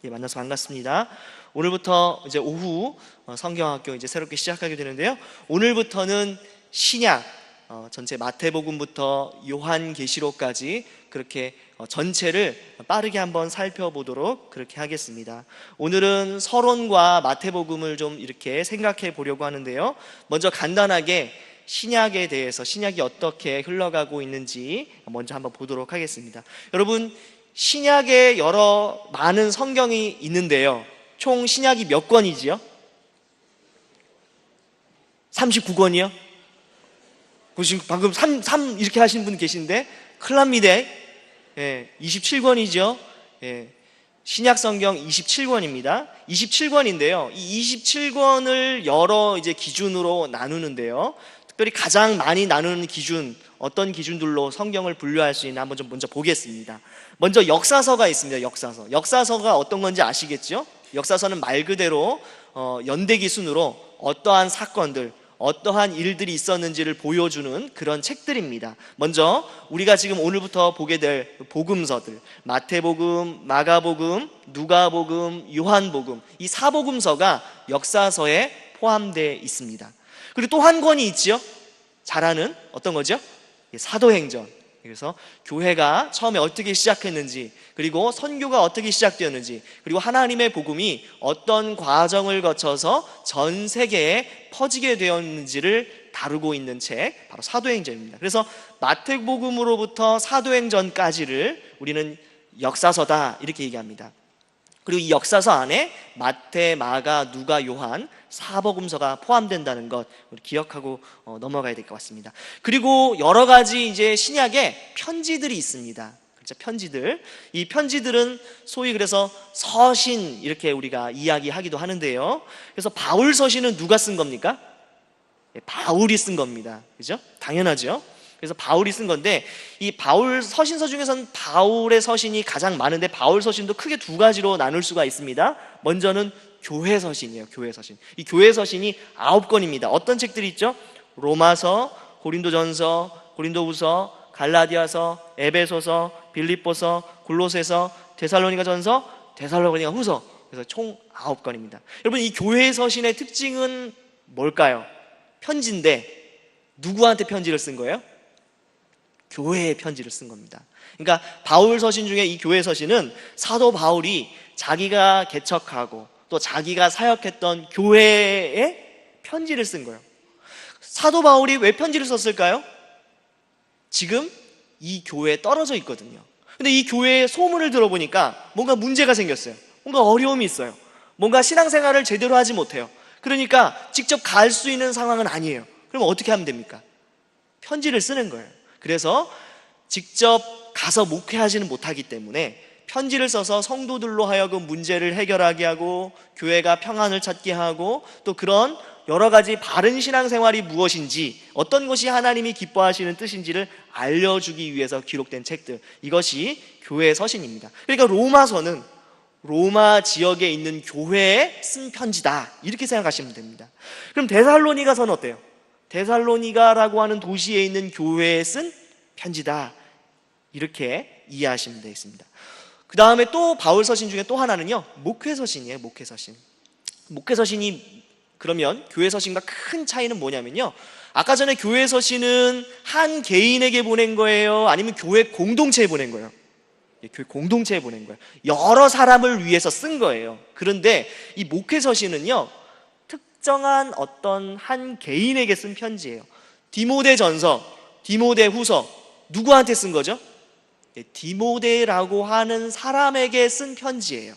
만나서 반갑습니다. 오늘부터 이제 오후 성경학교 이제 새롭게 시작하게 되는데요. 오늘부터는 신약 전체 마태복음부터 요한계시록까지 그렇게 전체를 빠르게 한번 살펴보도록 그렇게 하겠습니다. 오늘은 서론과 마태복음을 좀 이렇게 생각해 보려고 하는데요. 먼저 간단하게 신약에 대해서, 신약이 어떻게 흘러가고 있는지 먼저 한번 보도록 하겠습니다. 여러분, 신약에 여러 많은 성경이 있는데요. 총 신약이 몇 권이지요? 39권이요? 지금 방금 3 이렇게 하신 분 계신데 큰일 납니다. 27권이죠. 신약 성경 27권입니다. 27권인데요. 이 27권을 여러 이제 기준으로 나누는데요. 특별히 가장 많이 나누는 기준, 어떤 기준들로 성경을 분류할 수 있나 한번 좀 먼저 보겠습니다. 먼저 역사서가 있습니다. 역사서가 어떤 건지 아시겠죠? 역사서는 말 그대로 연대기 순으로 어떠한 사건들, 어떠한 일들이 있었는지를 보여주는 그런 책들입니다. 먼저 우리가 지금 오늘부터 보게 될 복음서들, 마태복음, 마가복음, 누가복음, 요한복음, 이 사복음서가 역사서에 포함되어 있습니다. 그리고 또 한 권이 있지요. 잘 아는 어떤 거죠? 사도행전. 그래서 교회가 처음에 어떻게 시작했는지, 그리고 선교가 어떻게 시작되었는지, 그리고 하나님의 복음이 어떤 과정을 거쳐서 전 세계에 퍼지게 되었는지를 다루고 있는 책, 바로 사도행전입니다. 그래서 마태복음으로부터 사도행전까지를 우리는 역사서다 이렇게 얘기합니다. 그리고 이 역사서 안에 마태, 마가, 누가, 요한 사복음서가 포함된다는 것 우리 기억하고 넘어가야 될 것 같습니다. 그리고 여러 가지 이제 신약에 편지들이 있습니다. 그렇죠? 편지들. 이 편지들은 소위 그래서 서신 이렇게 우리가 이야기하기도 하는데요. 그래서 바울 서신은 누가 쓴 겁니까? 바울이 쓴 겁니다. 그죠? 당연하죠. 그래서 바울이 쓴 건데, 이 바울 서신서 중에서는 바울의 서신이 가장 많은데, 바울 서신도 크게 두 가지로 나눌 수가 있습니다. 먼저는 교회 서신이에요. 교회 서신. 이 교회 서신이 9권입니다. 어떤 책들이 있죠? 로마서, 고린도전서, 고린도후서, 갈라디아서, 에베소서, 빌립보서, 골로새서, 데살로니가전서, 데살로니가후서. 그래서 총 9권입니다. 여러분, 이 교회 서신의 특징은 뭘까요? 편지인데 누구한테 편지를 쓴 거예요? 교회에 편지를 쓴 겁니다. 그러니까 바울 서신 중에 이 교회 서신은 사도 바울이 자기가 개척하고 또 자기가 사역했던 교회에 편지를 쓴 거예요. 사도 바울이 왜 편지를 썼을까요? 지금 이 교회에 떨어져 있거든요. 근데 이 교회의 소문을 들어보니까 뭔가 문제가 생겼어요. 뭔가 어려움이 있어요. 뭔가 신앙생활을 제대로 하지 못해요. 그러니까 직접 갈 수 있는 상황은 아니에요. 그럼 어떻게 하면 됩니까? 편지를 쓰는 거예요. 그래서 직접 가서 목회하지는 못하기 때문에 편지를 써서 성도들로 하여금 문제를 해결하게 하고 교회가 평안을 찾게 하고 또 그런 여러 가지 바른 신앙생활이 무엇인지, 어떤 것이 하나님이 기뻐하시는 뜻인지를 알려주기 위해서 기록된 책들, 이것이 교회 서신입니다. 그러니까 로마서는 로마 지역에 있는 교회에 쓴 편지다 이렇게 생각하시면 됩니다. 그럼 데살로니가서는 어때요? 데살로니가라고 하는 도시에 있는 교회에 쓴 편지다 이렇게 이해하시면 되겠습니다. 그 다음에 또 바울 서신 중에 또 하나는요, 목회서신이에요. 목회서신이 그러면 교회 서신과 큰 차이는 뭐냐면요, 아까 전에 교회 서신은 한 개인에게 보낸 거예요? 아니면 교회 공동체에 보낸 거예요? 교회 공동체에 보낸 거예요. 여러 사람을 위해서 쓴 거예요. 그런데 이 목회서신은요, 특정한 어떤 한 개인에게 쓴 편지예요. 디모데전서, 디모데후서 누구한테 쓴 거죠? 디모데라고 하는 사람에게 쓴 편지예요.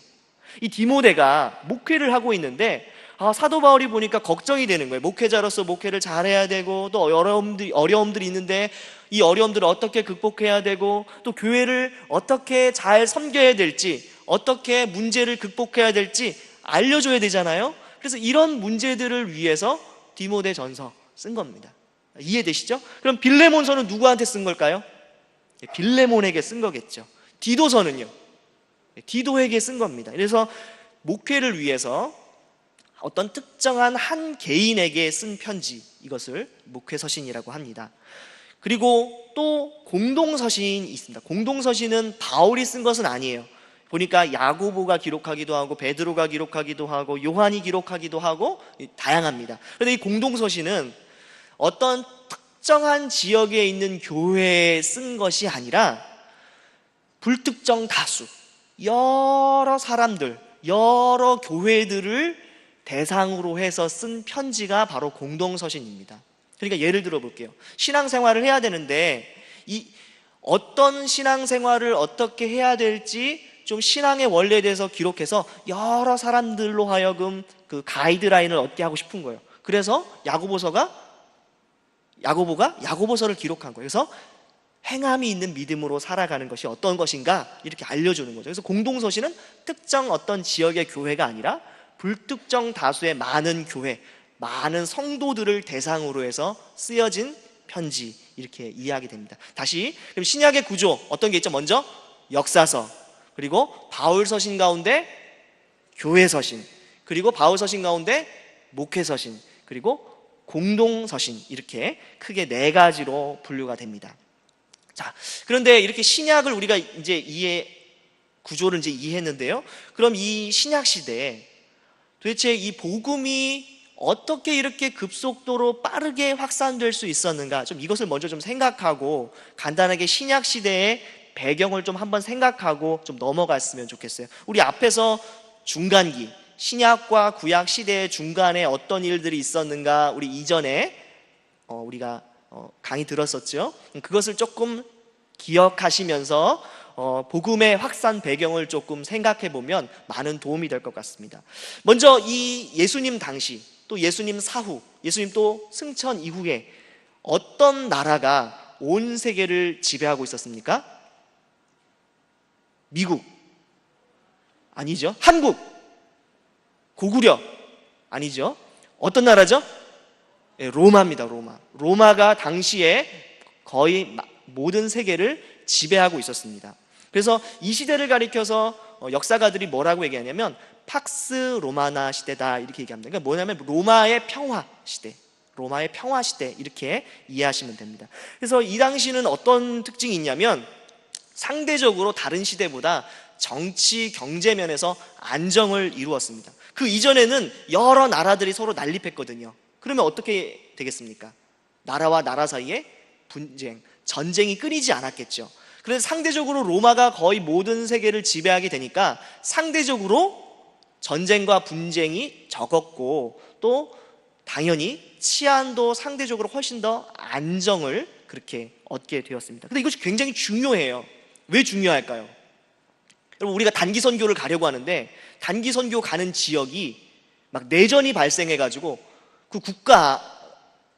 이 디모데가 목회를 하고 있는데 사도 바울이 보니까 걱정이 되는 거예요. 목회자로서 목회를 잘해야 되고 또 어려움들이 있는데 이 어려움들을 어떻게 극복해야 되고 또 교회를 어떻게 잘 섬겨야 될지, 어떻게 문제를 극복해야 될지 알려줘야 되잖아요. 그래서 이런 문제들을 위해서 디모데전서 쓴 겁니다. 이해되시죠? 그럼 빌레몬서는 누구한테 쓴 걸까요? 빌레몬에게 쓴 거겠죠. 디도서는요, 디도에게 쓴 겁니다. 그래서 목회를 위해서 어떤 특정한 한 개인에게 쓴 편지, 이것을 목회서신이라고 합니다. 그리고 또 공동서신이 있습니다. 공동서신은 바울이 쓴 것은 아니에요. 보니까 야고보가 기록하기도 하고 베드로가 기록하기도 하고 요한이 기록하기도 하고 다양합니다. 그런데 이 공동서신은 어떤 특정한 지역에 있는 교회에 쓴 것이 아니라 불특정 다수, 여러 사람들, 여러 교회들을 대상으로 해서 쓴 편지가 바로 공동서신입니다. 그러니까 예를 들어 볼게요. 신앙생활을 해야 되는데 어떤 신앙생활을 어떻게 해야 될지 좀 신앙의 원리에 대해서 기록해서 여러 사람들로 하여금 그 가이드라인을 얻게 하고 싶은 거예요. 그래서 야고보가 야고보서를 기록한 거예요. 그래서 행함이 있는 믿음으로 살아가는 것이 어떤 것인가 이렇게 알려주는 거죠. 그래서 공동서신은 특정 어떤 지역의 교회가 아니라 불특정 다수의 많은 교회, 많은 성도들을 대상으로 해서 쓰여진 편지, 이렇게 이해하게 됩니다. 다시, 그럼 신약의 구조 어떤 게 있죠? 먼저 역사서, 그리고 바울서신 가운데 교회서신, 그리고 바울서신 가운데 목회서신, 그리고 공동서신, 이렇게 크게 네 가지로 분류가 됩니다. 자, 그런데 이렇게 신약을 우리가 이제 구조를 이제 이해했는데요. 그럼 이 신약 시대에 도대체 이 복음이 어떻게 이렇게 급속도로 빠르게 확산될 수 있었는가? 좀 이것을 먼저 좀 생각하고 간단하게 신약 시대의 배경을 좀 한번 생각하고 좀 넘어갔으면 좋겠어요. 우리 앞에서 중간기, 신약과 구약 시대의 중간에 어떤 일들이 있었는가 우리 이전에 우리가 강의 들었었죠. 그것을 조금 기억하시면서 복음의 확산 배경을 조금 생각해 보면 많은 도움이 될 것 같습니다. 먼저 이 예수님 당시, 또 예수님 사후, 예수님 또 승천 이후에 어떤 나라가 온 세계를 지배하고 있었습니까? 미국? 아니죠. 한국? 고구려? 아니죠. 어떤 나라죠? 로마입니다. 로마가 당시에 거의 모든 세계를 지배하고 있었습니다. 그래서 이 시대를 가리켜서 역사가들이 뭐라고 얘기하냐면 팍스 로마나 시대다, 이렇게 얘기합니다. 그러니까 뭐냐면 로마의 평화 시대, 이렇게 이해하시면 됩니다. 그래서 이 당시는 어떤 특징이 있냐면 상대적으로 다른 시대보다 정치, 경제 면에서 안정을 이루었습니다. 그 이전에는 여러 나라들이 서로 난립했거든요. 그러면 어떻게 되겠습니까? 나라와 나라 사이에 전쟁이 끊이지 않았겠죠. 그래서 상대적으로 로마가 거의 모든 세계를 지배하게 되니까 상대적으로 전쟁과 분쟁이 적었고, 또 당연히 치안도 상대적으로 훨씬 더 안정을 그렇게 얻게 되었습니다. 근데 이것이 굉장히 중요해요. 왜 중요할까요? 여러분, 우리가 단기 선교를 가려고 하는데 단기 선교 가는 지역이 막 내전이 발생해가지고 그 국가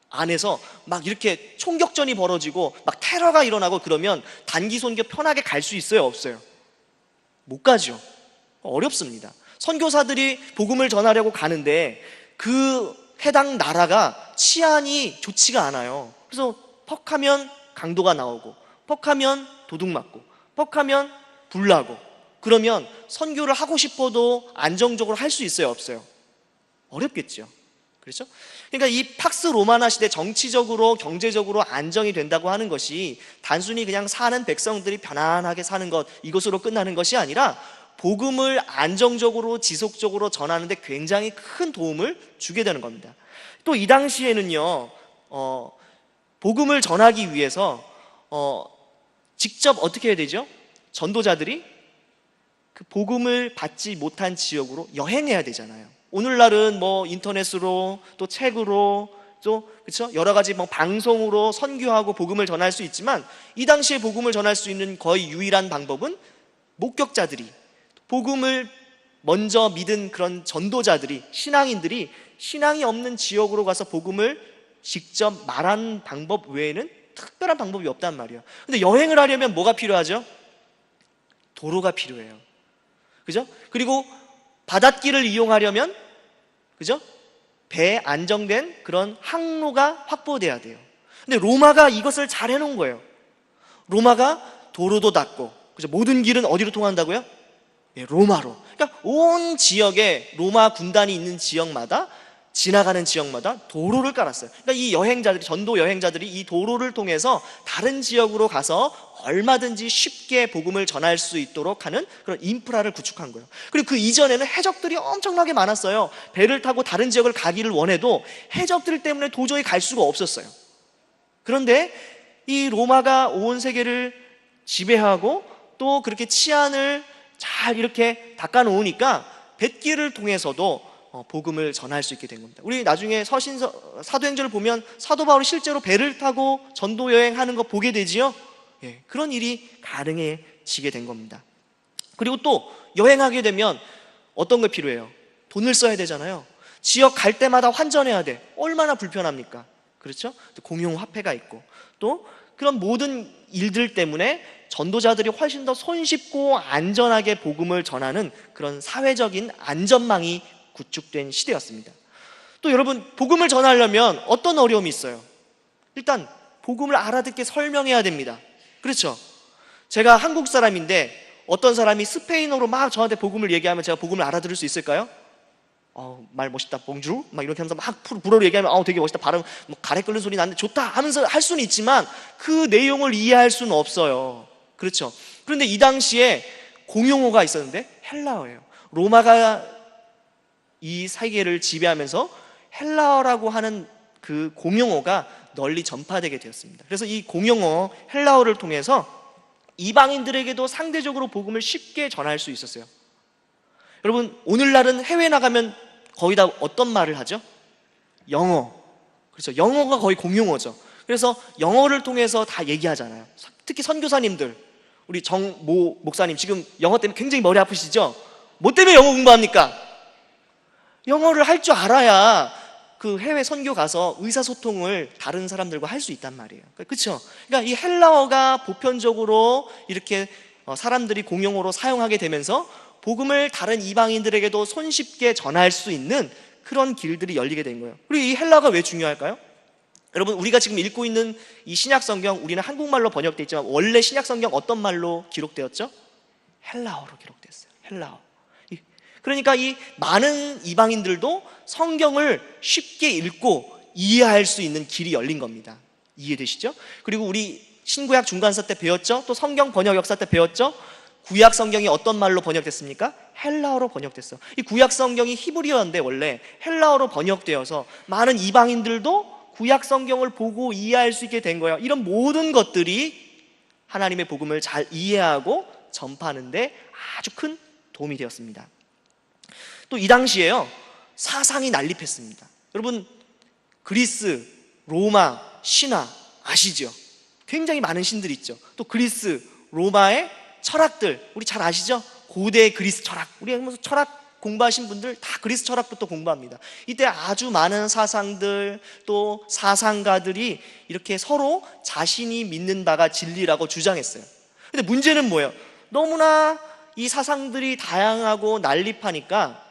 안에서 막 이렇게 총격전이 벌어지고 막 테러가 일어나고 그러면 단기 선교 편하게 갈 수 있어요, 없어요? 못 가죠. 어렵습니다. 선교사들이 복음을 전하려고 가는데 그 해당 나라가 치안이 좋지가 않아요. 그래서 퍽하면 강도가 나오고, 퍽하면 도둑 맞고, 퍽하면 불나고, 그러면 선교를 하고 싶어도 안정적으로 할 수 있어요, 없어요? 어렵겠죠. 그렇죠? 그러니까 이 팍스 로마나 시대, 정치적으로 경제적으로 안정이 된다고 하는 것이 단순히 그냥 사는 백성들이 편안하게 사는 것, 이것으로 끝나는 것이 아니라 복음을 안정적으로 지속적으로 전하는데 굉장히 큰 도움을 주게 되는 겁니다. 또 이 당시에는요, 복음을 전하기 위해서 직접 어떻게 해야 되죠? 전도자들이 그 복음을 받지 못한 지역으로 여행해야 되잖아요. 오늘날은 뭐 인터넷으로, 또 책으로, 또 그렇죠? 여러 가지 뭐 방송으로 선교하고 복음을 전할 수 있지만, 이 당시에 복음을 전할 수 있는 거의 유일한 방법은 목격자들이, 복음을 먼저 믿은 그런 전도자들이, 신앙인들이 신앙이 없는 지역으로 가서 복음을 직접 말하는 방법 외에는 특별한 방법이 없단 말이에요. 근데 여행을 하려면 뭐가 필요하죠? 도로가 필요해요. 그죠? 그리고 바닷길을 이용하려면, 그죠? 배에 안정된 그런 항로가 확보돼야 돼요. 근데 로마가 이것을 잘 해놓은 거예요. 로마가 도로도 닫고, 그죠? 모든 길은 어디로 통한다고요? 예, 로마로. 그러니까 온 지역에 로마 군단이 있는 지역마다, 지나가는 지역마다 도로를 깔았어요. 그러니까 이 여행자들이, 전도 여행자들이 이 도로를 통해서 다른 지역으로 가서 얼마든지 쉽게 복음을 전할 수 있도록 하는 그런 인프라를 구축한 거예요. 그리고 그 이전에는 해적들이 엄청나게 많았어요. 배를 타고 다른 지역을 가기를 원해도 해적들 때문에 도저히 갈 수가 없었어요. 그런데 이 로마가 온 세계를 지배하고 또 그렇게 치안을 잘 이렇게 닦아놓으니까 뱃길을 통해서도 복음을 전할 수 있게 된 겁니다. 우리 나중에 사도행전을 보면 사도 바울이 실제로 배를 타고 전도 여행하는 거 보게 되지요. 예, 그런 일이 가능해지게 된 겁니다. 그리고 또 여행하게 되면 어떤 게 필요해요? 돈을 써야 되잖아요. 지역 갈 때마다 환전해야 돼. 얼마나 불편합니까? 그렇죠? 공용 화폐가 있고 또 그런 모든 일들 때문에 전도자들이 훨씬 더 손쉽고 안전하게 복음을 전하는 그런 사회적인 안전망이 구축된 시대였습니다. 또 여러분, 복음을 전하려면 어떤 어려움이 있어요? 일단 복음을 알아듣게 설명해야 됩니다. 그렇죠? 제가 한국 사람인데 어떤 사람이 스페인어로 막 저한테 복음을 얘기하면 제가 복음을 알아들을 수 있을까요? 말 멋있다, 봉주르? 막 이렇게 하면서 막 불어로 얘기하면 되게 멋있다, 발음 뭐 가래 끓는 소리 나는데 좋다 하면서 할 수는 있지만 그 내용을 이해할 수는 없어요. 그렇죠? 그런데 이 당시에 공용어가 있었는데 헬라어예요. 로마가 이 세계를 지배하면서 헬라어라고 하는 그 공용어가 널리 전파되게 되었습니다. 그래서 이 공용어 헬라어를 통해서 이방인들에게도 상대적으로 복음을 쉽게 전할 수 있었어요. 여러분, 오늘날은 해외 나가면 거의 다 어떤 말을 하죠? 영어. 그렇죠. 영어가 거의 공용어죠. 그래서 영어를 통해서 다 얘기하잖아요. 특히 선교사님들, 우리 정모 목사님 지금 영어 때문에 굉장히 머리 아프시죠? 뭐 때문에 영어 공부합니까? 영어를 할 줄 알아야 그 해외 선교 가서 의사소통을 다른 사람들과 할 수 있단 말이에요. 그렇죠? 그러니까 이 헬라어가 보편적으로 이렇게 사람들이 공용어로 사용하게 되면서 복음을 다른 이방인들에게도 손쉽게 전할 수 있는 그런 길들이 열리게 된 거예요. 그리고 이 헬라어가 왜 중요할까요? 여러분, 우리가 지금 읽고 있는 이 신약성경, 우리는 한국말로 번역되어 있지만 원래 신약성경 어떤 말로 기록되었죠? 헬라어로 기록됐어요. 헬라어. 그러니까 이 많은 이방인들도 성경을 쉽게 읽고 이해할 수 있는 길이 열린 겁니다. 이해되시죠? 그리고 우리 신구약 중간서 때 배웠죠? 또 성경 번역 역사 때 배웠죠? 구약 성경이 어떤 말로 번역됐습니까? 헬라어로 번역됐어요. 이 구약 성경이 히브리어인데 원래 헬라어로 번역되어서 많은 이방인들도 구약 성경을 보고 이해할 수 있게 된 거예요. 이런 모든 것들이 하나님의 복음을 잘 이해하고 전파하는 데 아주 큰 도움이 되었습니다. 또 이 당시에요, 사상이 난립했습니다. 여러분, 그리스, 로마, 신화 아시죠? 굉장히 많은 신들이 있죠. 또 그리스, 로마의 철학들 우리 잘 아시죠? 고대 그리스 철학, 우리 하면서 철학 공부하신 분들 다 그리스 철학부터 공부합니다. 이때 아주 많은 사상들 또 사상가들이 이렇게 서로 자신이 믿는 바가 진리라고 주장했어요. 근데 문제는 뭐예요? 너무나 이 사상들이 다양하고 난립하니까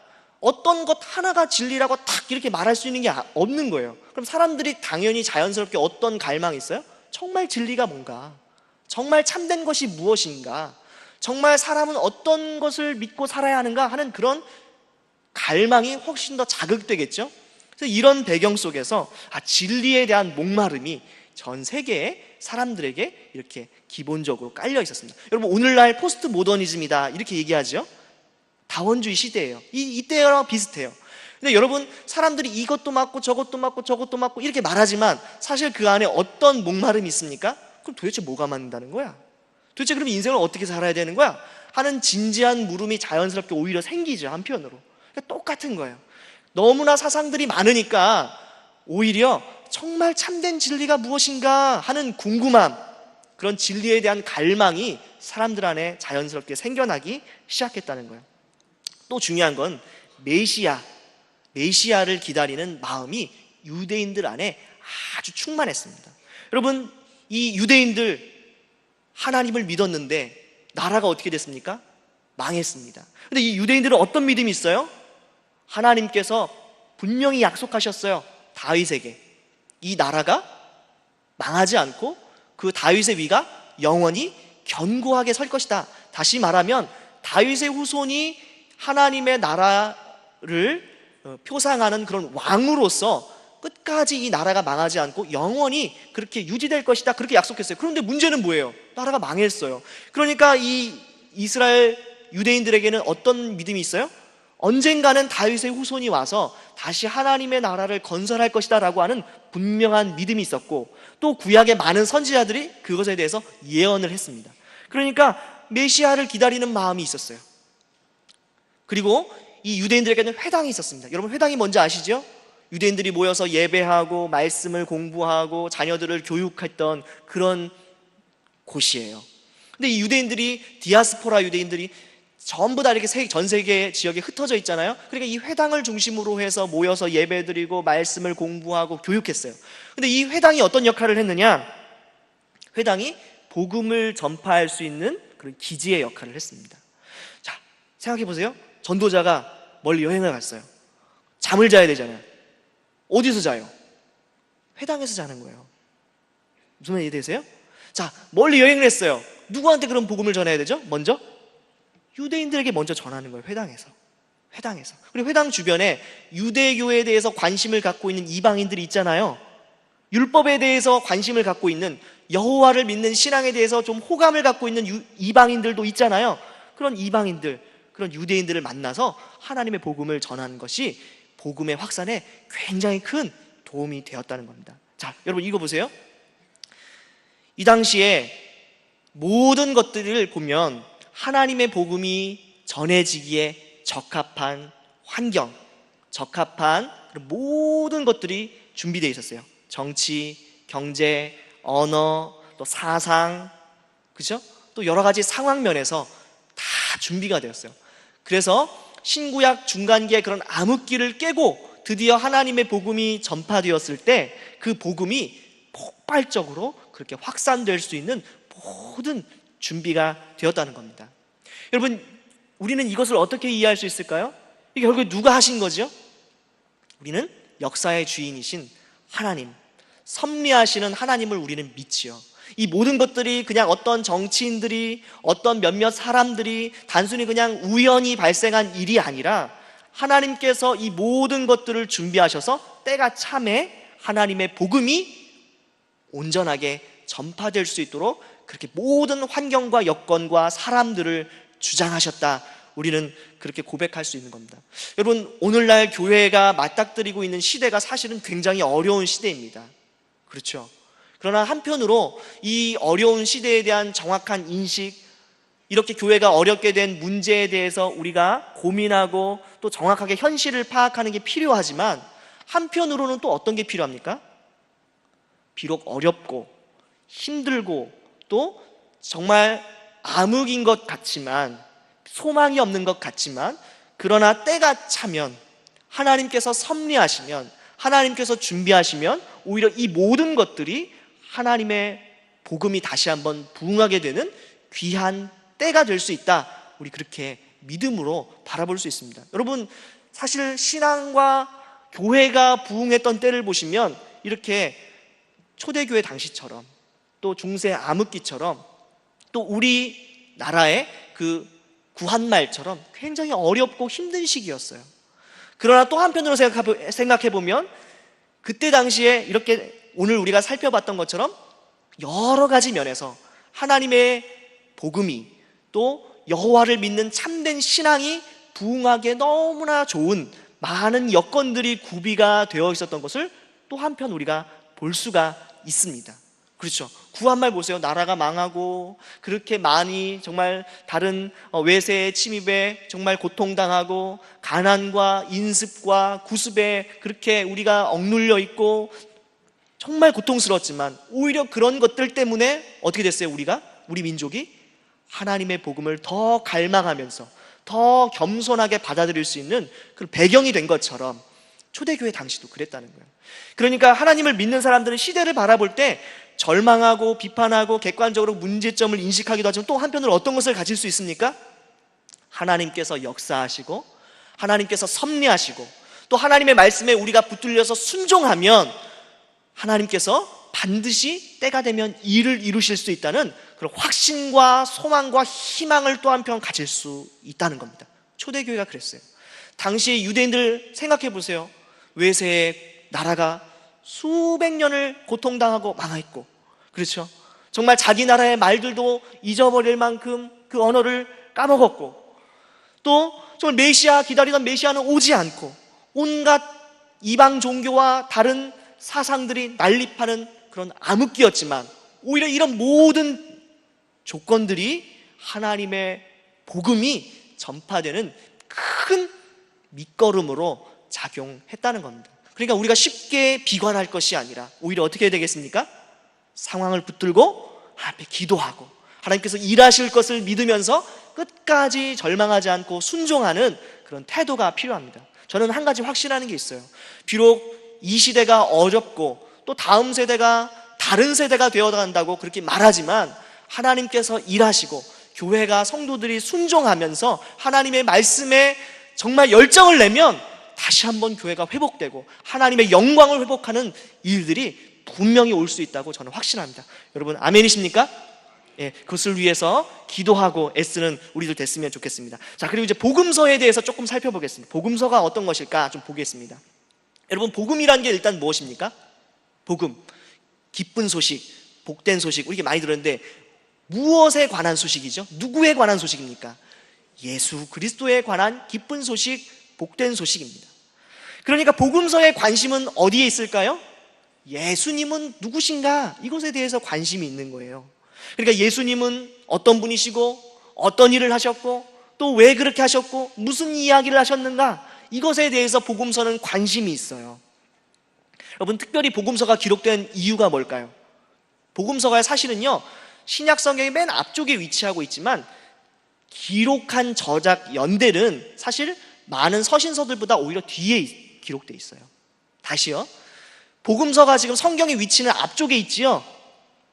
어떤 것 하나가 진리라고 탁 이렇게 말할 수 있는 게 없는 거예요. 그럼 사람들이 당연히 자연스럽게 어떤 갈망이 있어요? 정말 진리가 뭔가? 정말 참된 것이 무엇인가? 정말 사람은 어떤 것을 믿고 살아야 하는가 하는 그런 갈망이 훨씬 더 자극되겠죠? 그래서 이런 배경 속에서 진리에 대한 목마름이 전 세계의 사람들에게 이렇게 기본적으로 깔려 있었습니다. 여러분, 오늘날 포스트 모더니즘이다 이렇게 얘기하죠? 다원주의 시대예요. 이때랑 비슷해요. 근데 여러분, 사람들이 이것도 맞고 저것도 맞고 저것도 맞고 이렇게 말하지만 사실 그 안에 어떤 목마름이 있습니까? 그럼 도대체 뭐가 맞는다는 거야? 도대체 그럼 인생을 어떻게 살아야 되는 거야? 하는 진지한 물음이 자연스럽게 오히려 생기죠, 한편으로. 그러니까 똑같은 거예요. 너무나 사상들이 많으니까 오히려 정말 참된 진리가 무엇인가 하는 궁금함, 그런 진리에 대한 갈망이 사람들 안에 자연스럽게 생겨나기 시작했다는 거예요. 또 중요한 건 메시아를 기다리는 마음이 유대인들 안에 아주 충만했습니다. 여러분, 이 유대인들 하나님을 믿었는데 나라가 어떻게 됐습니까? 망했습니다. 근데 이 유대인들은 어떤 믿음이 있어요? 하나님께서 분명히 약속하셨어요. 다윗에게 이 나라가 망하지 않고 그 다윗의 위가 영원히 견고하게 설 것이다. 다시 말하면 다윗의 후손이 하나님의 나라를 표상하는 그런 왕으로서 끝까지 이 나라가 망하지 않고 영원히 그렇게 유지될 것이다, 그렇게 약속했어요. 그런데 문제는 뭐예요? 나라가 망했어요. 그러니까 이 이스라엘 유대인들에게는 어떤 믿음이 있어요? 언젠가는 다윗의 후손이 와서 다시 하나님의 나라를 건설할 것이다 라고 하는 분명한 믿음이 있었고, 또 구약의 많은 선지자들이 그것에 대해서 예언을 했습니다. 그러니까 메시아를 기다리는 마음이 있었어요. 그리고 이 유대인들에게는 회당이 있었습니다. 여러분, 회당이 뭔지 아시죠? 유대인들이 모여서 예배하고 말씀을 공부하고 자녀들을 교육했던 그런 곳이에요. 근데 이 유대인들이, 디아스포라 유대인들이 전부 다 이렇게 전 세계 지역에 흩어져 있잖아요. 그러니까 이 회당을 중심으로 해서 모여서 예배드리고 말씀을 공부하고 교육했어요. 근데 이 회당이 어떤 역할을 했느냐? 회당이 복음을 전파할 수 있는 그런 기지의 역할을 했습니다. 자, 생각해 보세요. 전도자가 멀리 여행을 갔어요. 잠을 자야 되잖아요. 어디서 자요? 회당에서 자는 거예요. 무슨 말이 이해되세요? 자, 멀리 여행을 했어요. 누구한테 그런 복음을 전해야 되죠? 먼저 유대인들에게 먼저 전하는 거예요. 회당에서. 그리고 회당 주변에 유대교에 대해서 관심을 갖고 있는 이방인들이 있잖아요. 율법에 대해서 관심을 갖고 있는, 여호와를 믿는 신앙에 대해서 좀 호감을 갖고 있는 이방인들도 있잖아요. 그런 이방인들, 그런 유대인들을 만나서 하나님의 복음을 전하는 것이 복음의 확산에 굉장히 큰 도움이 되었다는 겁니다. 자, 여러분 읽어보세요. 이 당시에 모든 것들을 보면 하나님의 복음이 전해지기에 적합한 환경, 적합한 모든 것들이 준비되어 있었어요. 정치, 경제, 언어, 또 사상, 그죠? 또 여러 가지 상황 면에서 다 준비가 되었어요. 그래서 신구약 중간기에 그런 암흑기를 깨고 드디어 하나님의 복음이 전파되었을 때 그 복음이 폭발적으로 그렇게 확산될 수 있는 모든 준비가 되었다는 겁니다. 여러분, 우리는 이것을 어떻게 이해할 수 있을까요? 이게 결국 누가 하신 거죠? 우리는 역사의 주인이신 하나님, 섭리하시는 하나님을 우리는 믿지요. 이 모든 것들이 그냥 어떤 정치인들이, 어떤 몇몇 사람들이 단순히 그냥 우연히 발생한 일이 아니라 하나님께서 이 모든 것들을 준비하셔서 때가 참에 하나님의 복음이 온전하게 전파될 수 있도록 그렇게 모든 환경과 여건과 사람들을 주장하셨다. 우리는 그렇게 고백할 수 있는 겁니다. 여러분, 오늘날 교회가 맞닥뜨리고 있는 시대가 사실은 굉장히 어려운 시대입니다. 그렇죠? 그러나 한편으로 이 어려운 시대에 대한 정확한 인식, 이렇게 교회가 어렵게 된 문제에 대해서 우리가 고민하고 또 정확하게 현실을 파악하는 게 필요하지만, 한편으로는 또 어떤 게 필요합니까? 비록 어렵고 힘들고 또 정말 암흑인 것 같지만, 소망이 없는 것 같지만, 그러나 때가 차면, 하나님께서 섭리하시면, 하나님께서 준비하시면 오히려 이 모든 것들이 하나님의 복음이 다시 한번 부흥하게 되는 귀한 때가 될 수 있다. 우리 그렇게 믿음으로 바라볼 수 있습니다. 여러분, 사실 신앙과 교회가 부흥했던 때를 보시면 이렇게 초대교회 당시처럼, 또 중세 암흑기처럼, 또 우리나라의 그 구한말처럼 굉장히 어렵고 힘든 시기였어요. 그러나 또 한편으로 생각해보면 그때 당시에 이렇게 오늘 우리가 살펴봤던 것처럼 여러 가지 면에서 하나님의 복음이, 또 여호와를 믿는 참된 신앙이 부흥하기에 너무나 좋은 많은 여건들이 구비가 되어 있었던 것을 또 한편 우리가 볼 수가 있습니다. 그렇죠? 구한말 보세요. 나라가 망하고 그렇게 많이 정말 다른 외세의 침입에 정말 고통당하고 가난과 인습과 구습에 그렇게 우리가 억눌려 있고 정말 고통스러웠지만, 오히려 그런 것들 때문에 어떻게 됐어요? 우리 민족이 하나님의 복음을 더 갈망하면서 더 겸손하게 받아들일 수 있는 그런 배경이 된 것처럼 초대교회 당시도 그랬다는 거예요. 그러니까 하나님을 믿는 사람들은 시대를 바라볼 때 절망하고 비판하고 객관적으로 문제점을 인식하기도 하지만, 또 한편으로 어떤 것을 가질 수 있습니까? 하나님께서 역사하시고 하나님께서 섭리하시고 또 하나님의 말씀에 우리가 붙들려서 순종하면 하나님께서 반드시 때가 되면 일을 이루실 수 있다는 그런 확신과 소망과 희망을 또 한편 가질 수 있다는 겁니다. 초대교회가 그랬어요. 당시 유대인들 생각해 보세요. 외세의 나라가 수백 년을 고통당하고 망했고, 그렇죠? 정말 자기 나라의 말들도 잊어버릴 만큼 그 언어를 까먹었고, 또 정말 메시아, 기다리던 메시아는 오지 않고 온갖 이방 종교와 다른 사상들이 난립하는 그런 암흑기였지만, 오히려 이런 모든 조건들이 하나님의 복음이 전파되는 큰 밑거름으로 작용했다는 겁니다. 그러니까 우리가 쉽게 비관할 것이 아니라 오히려 어떻게 해야 되겠습니까? 상황을 붙들고 앞에 기도하고 하나님께서 일하실 것을 믿으면서 끝까지 절망하지 않고 순종하는 그런 태도가 필요합니다. 저는 한 가지 확신하는 게 있어요. 비록 이 시대가 어렵고 또 다음 세대가 다른 세대가 되어간다고 그렇게 말하지만, 하나님께서 일하시고 교회가, 성도들이 순종하면서 하나님의 말씀에 정말 열정을 내면 다시 한번 교회가 회복되고 하나님의 영광을 회복하는 일들이 분명히 올 수 있다고 저는 확신합니다. 여러분 아멘이십니까? 예, 그것을 위해서 기도하고 애쓰는 우리들 됐으면 좋겠습니다. 자, 그리고 이제 복음서에 대해서 조금 살펴보겠습니다. 복음서가 어떤 것일까 좀 보겠습니다. 여러분, 복음이라는 게 일단 무엇입니까? 복음, 기쁜 소식, 복된 소식, 우리 많이 들었는데 무엇에 관한 소식이죠? 누구에 관한 소식입니까? 예수 그리스도에 관한 기쁜 소식, 복된 소식입니다. 그러니까 복음서의 관심은 어디에 있을까요? 예수님은 누구신가? 이것에 대해서 관심이 있는 거예요. 그러니까 예수님은 어떤 분이시고 어떤 일을 하셨고 또 왜 그렇게 하셨고 무슨 이야기를 하셨는가? 이것에 대해서 복음서는 관심이 있어요. 여러분, 특별히 복음서가 기록된 이유가 뭘까요? 복음서가 사실은요, 신약 성경의 맨 앞쪽에 위치하고 있지만 기록한 저작 연대는 사실 많은 서신서들보다 오히려 뒤에 기록되어 있어요. 다시요, 복음서가 지금 성경의 위치는 앞쪽에 있지요,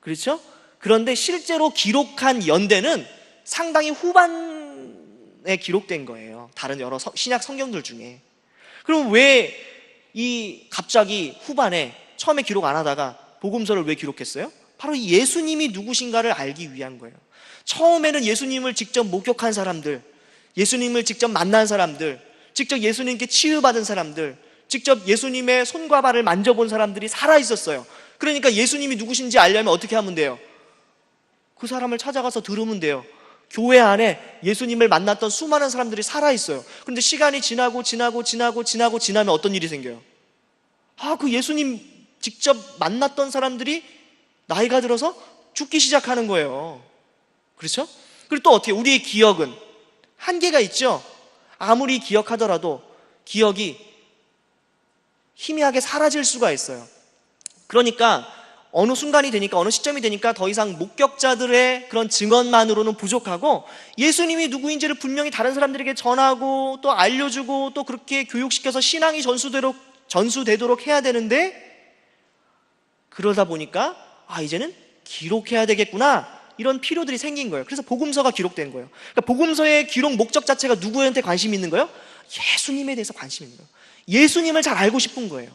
그렇죠? 그런데 실제로 기록한 연대는 상당히 후반에 기록된 거예요. 다른 여러 신약 성경들 중에. 그럼 왜 갑자기 후반에 처음에 기록 안 하다가 복음서를 왜 기록했어요? 바로 예수님이 누구신가를 알기 위한 거예요. 처음에는 예수님을 직접 목격한 사람들, 예수님을 직접 만난 사람들, 직접 예수님께 치유받은 사람들, 직접 예수님의 손과 발을 만져본 사람들이 살아있었어요. 그러니까 예수님이 누구신지 알려면 어떻게 하면 돼요? 그 사람을 찾아가서 들으면 돼요. 교회 안에 예수님을 만났던 수많은 사람들이 살아있어요. 그런데 시간이 지나면 어떤 일이 생겨요? 그 예수님 직접 만났던 사람들이 나이가 들어서 죽기 시작하는 거예요. 그렇죠? 그리고 또 어떻게, 우리의 기억은 한계가 있죠? 아무리 기억하더라도 기억이 희미하게 사라질 수가 있어요. 그러니까 어느 순간이 되니까, 어느 시점이 되니까 더 이상 목격자들의 그런 증언만으로는 부족하고 예수님이 누구인지를 분명히 다른 사람들에게 전하고 또 알려주고 또 그렇게 교육시켜서 신앙이 전수되도록 해야 되는데, 그러다 보니까 이제는 기록해야 되겠구나, 이런 필요들이 생긴 거예요. 그래서 복음서가 기록된 거예요. 그러니까 복음서의 기록 목적 자체가 누구한테 관심이 있는 거예요? 예수님에 대해서 관심이 있는 거예요. 예수님을 잘 알고 싶은 거예요.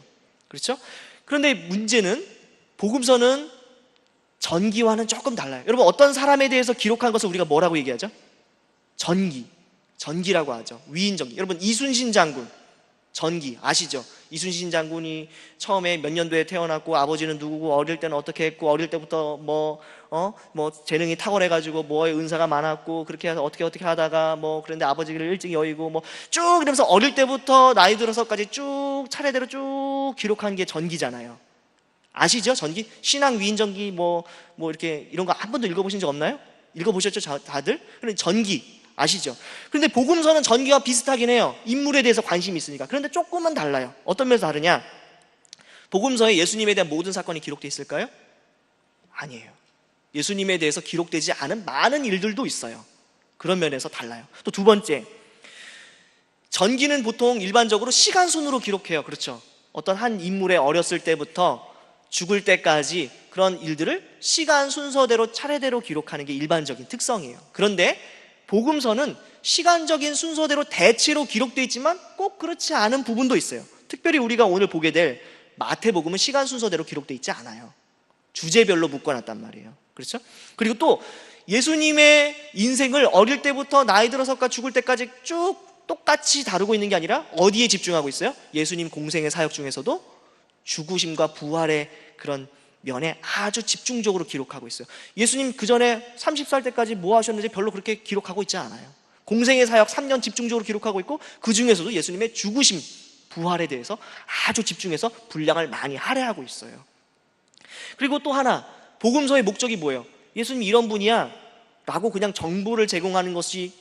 그렇죠? 그런데 문제는 복음서는 전기와는 조금 달라요. 여러분, 어떤 사람에 대해서 기록한 것을 우리가 뭐라고 얘기하죠? 전기라고 하죠. 위인전기. 여러분, 이순신 장군 전기 아시죠? 이순신 장군이 처음에 몇 년도에 태어났고 아버지는 누구고 어릴 때는 어떻게 했고 어릴 때부터 뭐 재능이 탁월해가지고 뭐에 은사가 많았고 그렇게 해서 어떻게 하다가 그런데 아버지를 일찍 여의고 쭉 이러면서 어릴 때부터 나이 들어서까지 쭉 차례대로 쭉 기록한 게 전기잖아요. 아시죠? 전기? 신앙 위인전기 이렇게 이런 거 한 번도 읽어보신 적 없나요? 읽어보셨죠? 다들? 그런데 전기 아시죠? 그런데 복음서는 전기와 비슷하긴 해요. 인물에 대해서 관심이 있으니까. 그런데 조금은 달라요. 어떤 면에서 다르냐? 복음서에 예수님에 대한 모든 사건이 기록되어 있을까요? 아니에요. 예수님에 대해서 기록되지 않은 많은 일들도 있어요. 그런 면에서 달라요. 또 두 번째, 전기는 보통 일반적으로 시간 순으로 기록해요. 그렇죠? 어떤 한 인물의 어렸을 때부터 죽을 때까지 그런 일들을 시간 순서대로 차례대로 기록하는 게 일반적인 특성이에요. 그런데 복음서는 시간적인 순서대로 대체로 기록되어 있지만 꼭 그렇지 않은 부분도 있어요. 특별히 우리가 오늘 보게 될 마태복음은 시간 순서대로 기록되어 있지 않아요. 주제별로 묶어놨단 말이에요. 그렇죠? 그리고 또 예수님의 인생을 어릴 때부터 나이 들어서까 죽을 때까지 쭉 똑같이 다루고 있는 게 아니라 어디에 집중하고 있어요? 예수님 공생의 사역 중에서도 죽으심과 부활의 그런 면에 아주 집중적으로 기록하고 있어요. 예수님 그 전에 30살 때까지 뭐 하셨는지 별로 그렇게 기록하고 있지 않아요. 공생의 사역 3년 집중적으로 기록하고 있고, 그 중에서도 예수님의 죽으심, 부활에 대해서 아주 집중해서 분량을 많이 할애하고 있어요. 그리고 또 하나, 복음서의 목적이 뭐예요? 예수님 이런 분이야 라고 그냥 정보를 제공하는 것이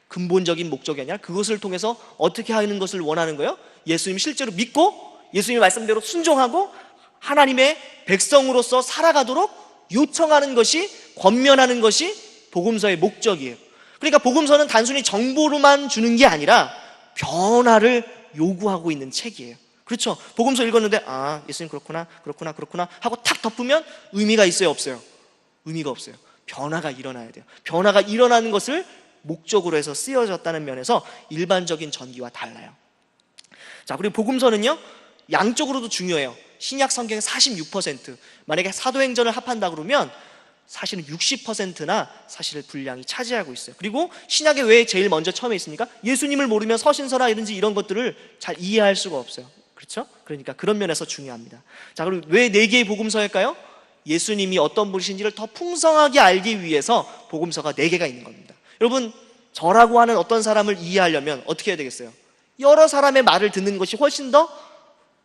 근본적인 목적이 아니라, 그것을 통해서 어떻게 하는 것을 원하는 거예요? 예수님 실제로 믿고 예수님의 말씀대로 순종하고 하나님의 백성으로서 살아가도록 요청하는 것이, 권면하는 것이 복음서의 목적이에요. 그러니까 복음서는 단순히 정보로만 주는 게 아니라 변화를 요구하고 있는 책이에요. 그렇죠? 복음서 읽었는데 아, 예수님 그렇구나 하고 탁 덮으면 의미가 있어요, 없어요? 의미가 없어요. 변화가 일어나야 돼요. 변화가 일어나는 것을 목적으로 해서 쓰여졌다는 면에서 일반적인 전기와 달라요. 자, 그리고 복음서는요, 양쪽으로도 중요해요. 신약 성경의 46%, 만약에 사도행전을 합한다 그러면 사실은 60%나 사실 분량이 차지하고 있어요. 그리고 신약에 왜 제일 먼저 처음에 있습니까? 예수님을 모르면 서신서나 이런 것들을 잘 이해할 수가 없어요. 그렇죠? 그러니까 그런 면에서 중요합니다. 자, 그럼 왜 4개의 복음서일까요? 예수님이 어떤 분이신지를 더 풍성하게 알기 위해서 복음서가 4개가 있는 겁니다. 여러분, 저라고 하는 어떤 사람을 이해하려면 어떻게 해야 되겠어요? 여러 사람의 말을 듣는 것이 훨씬 더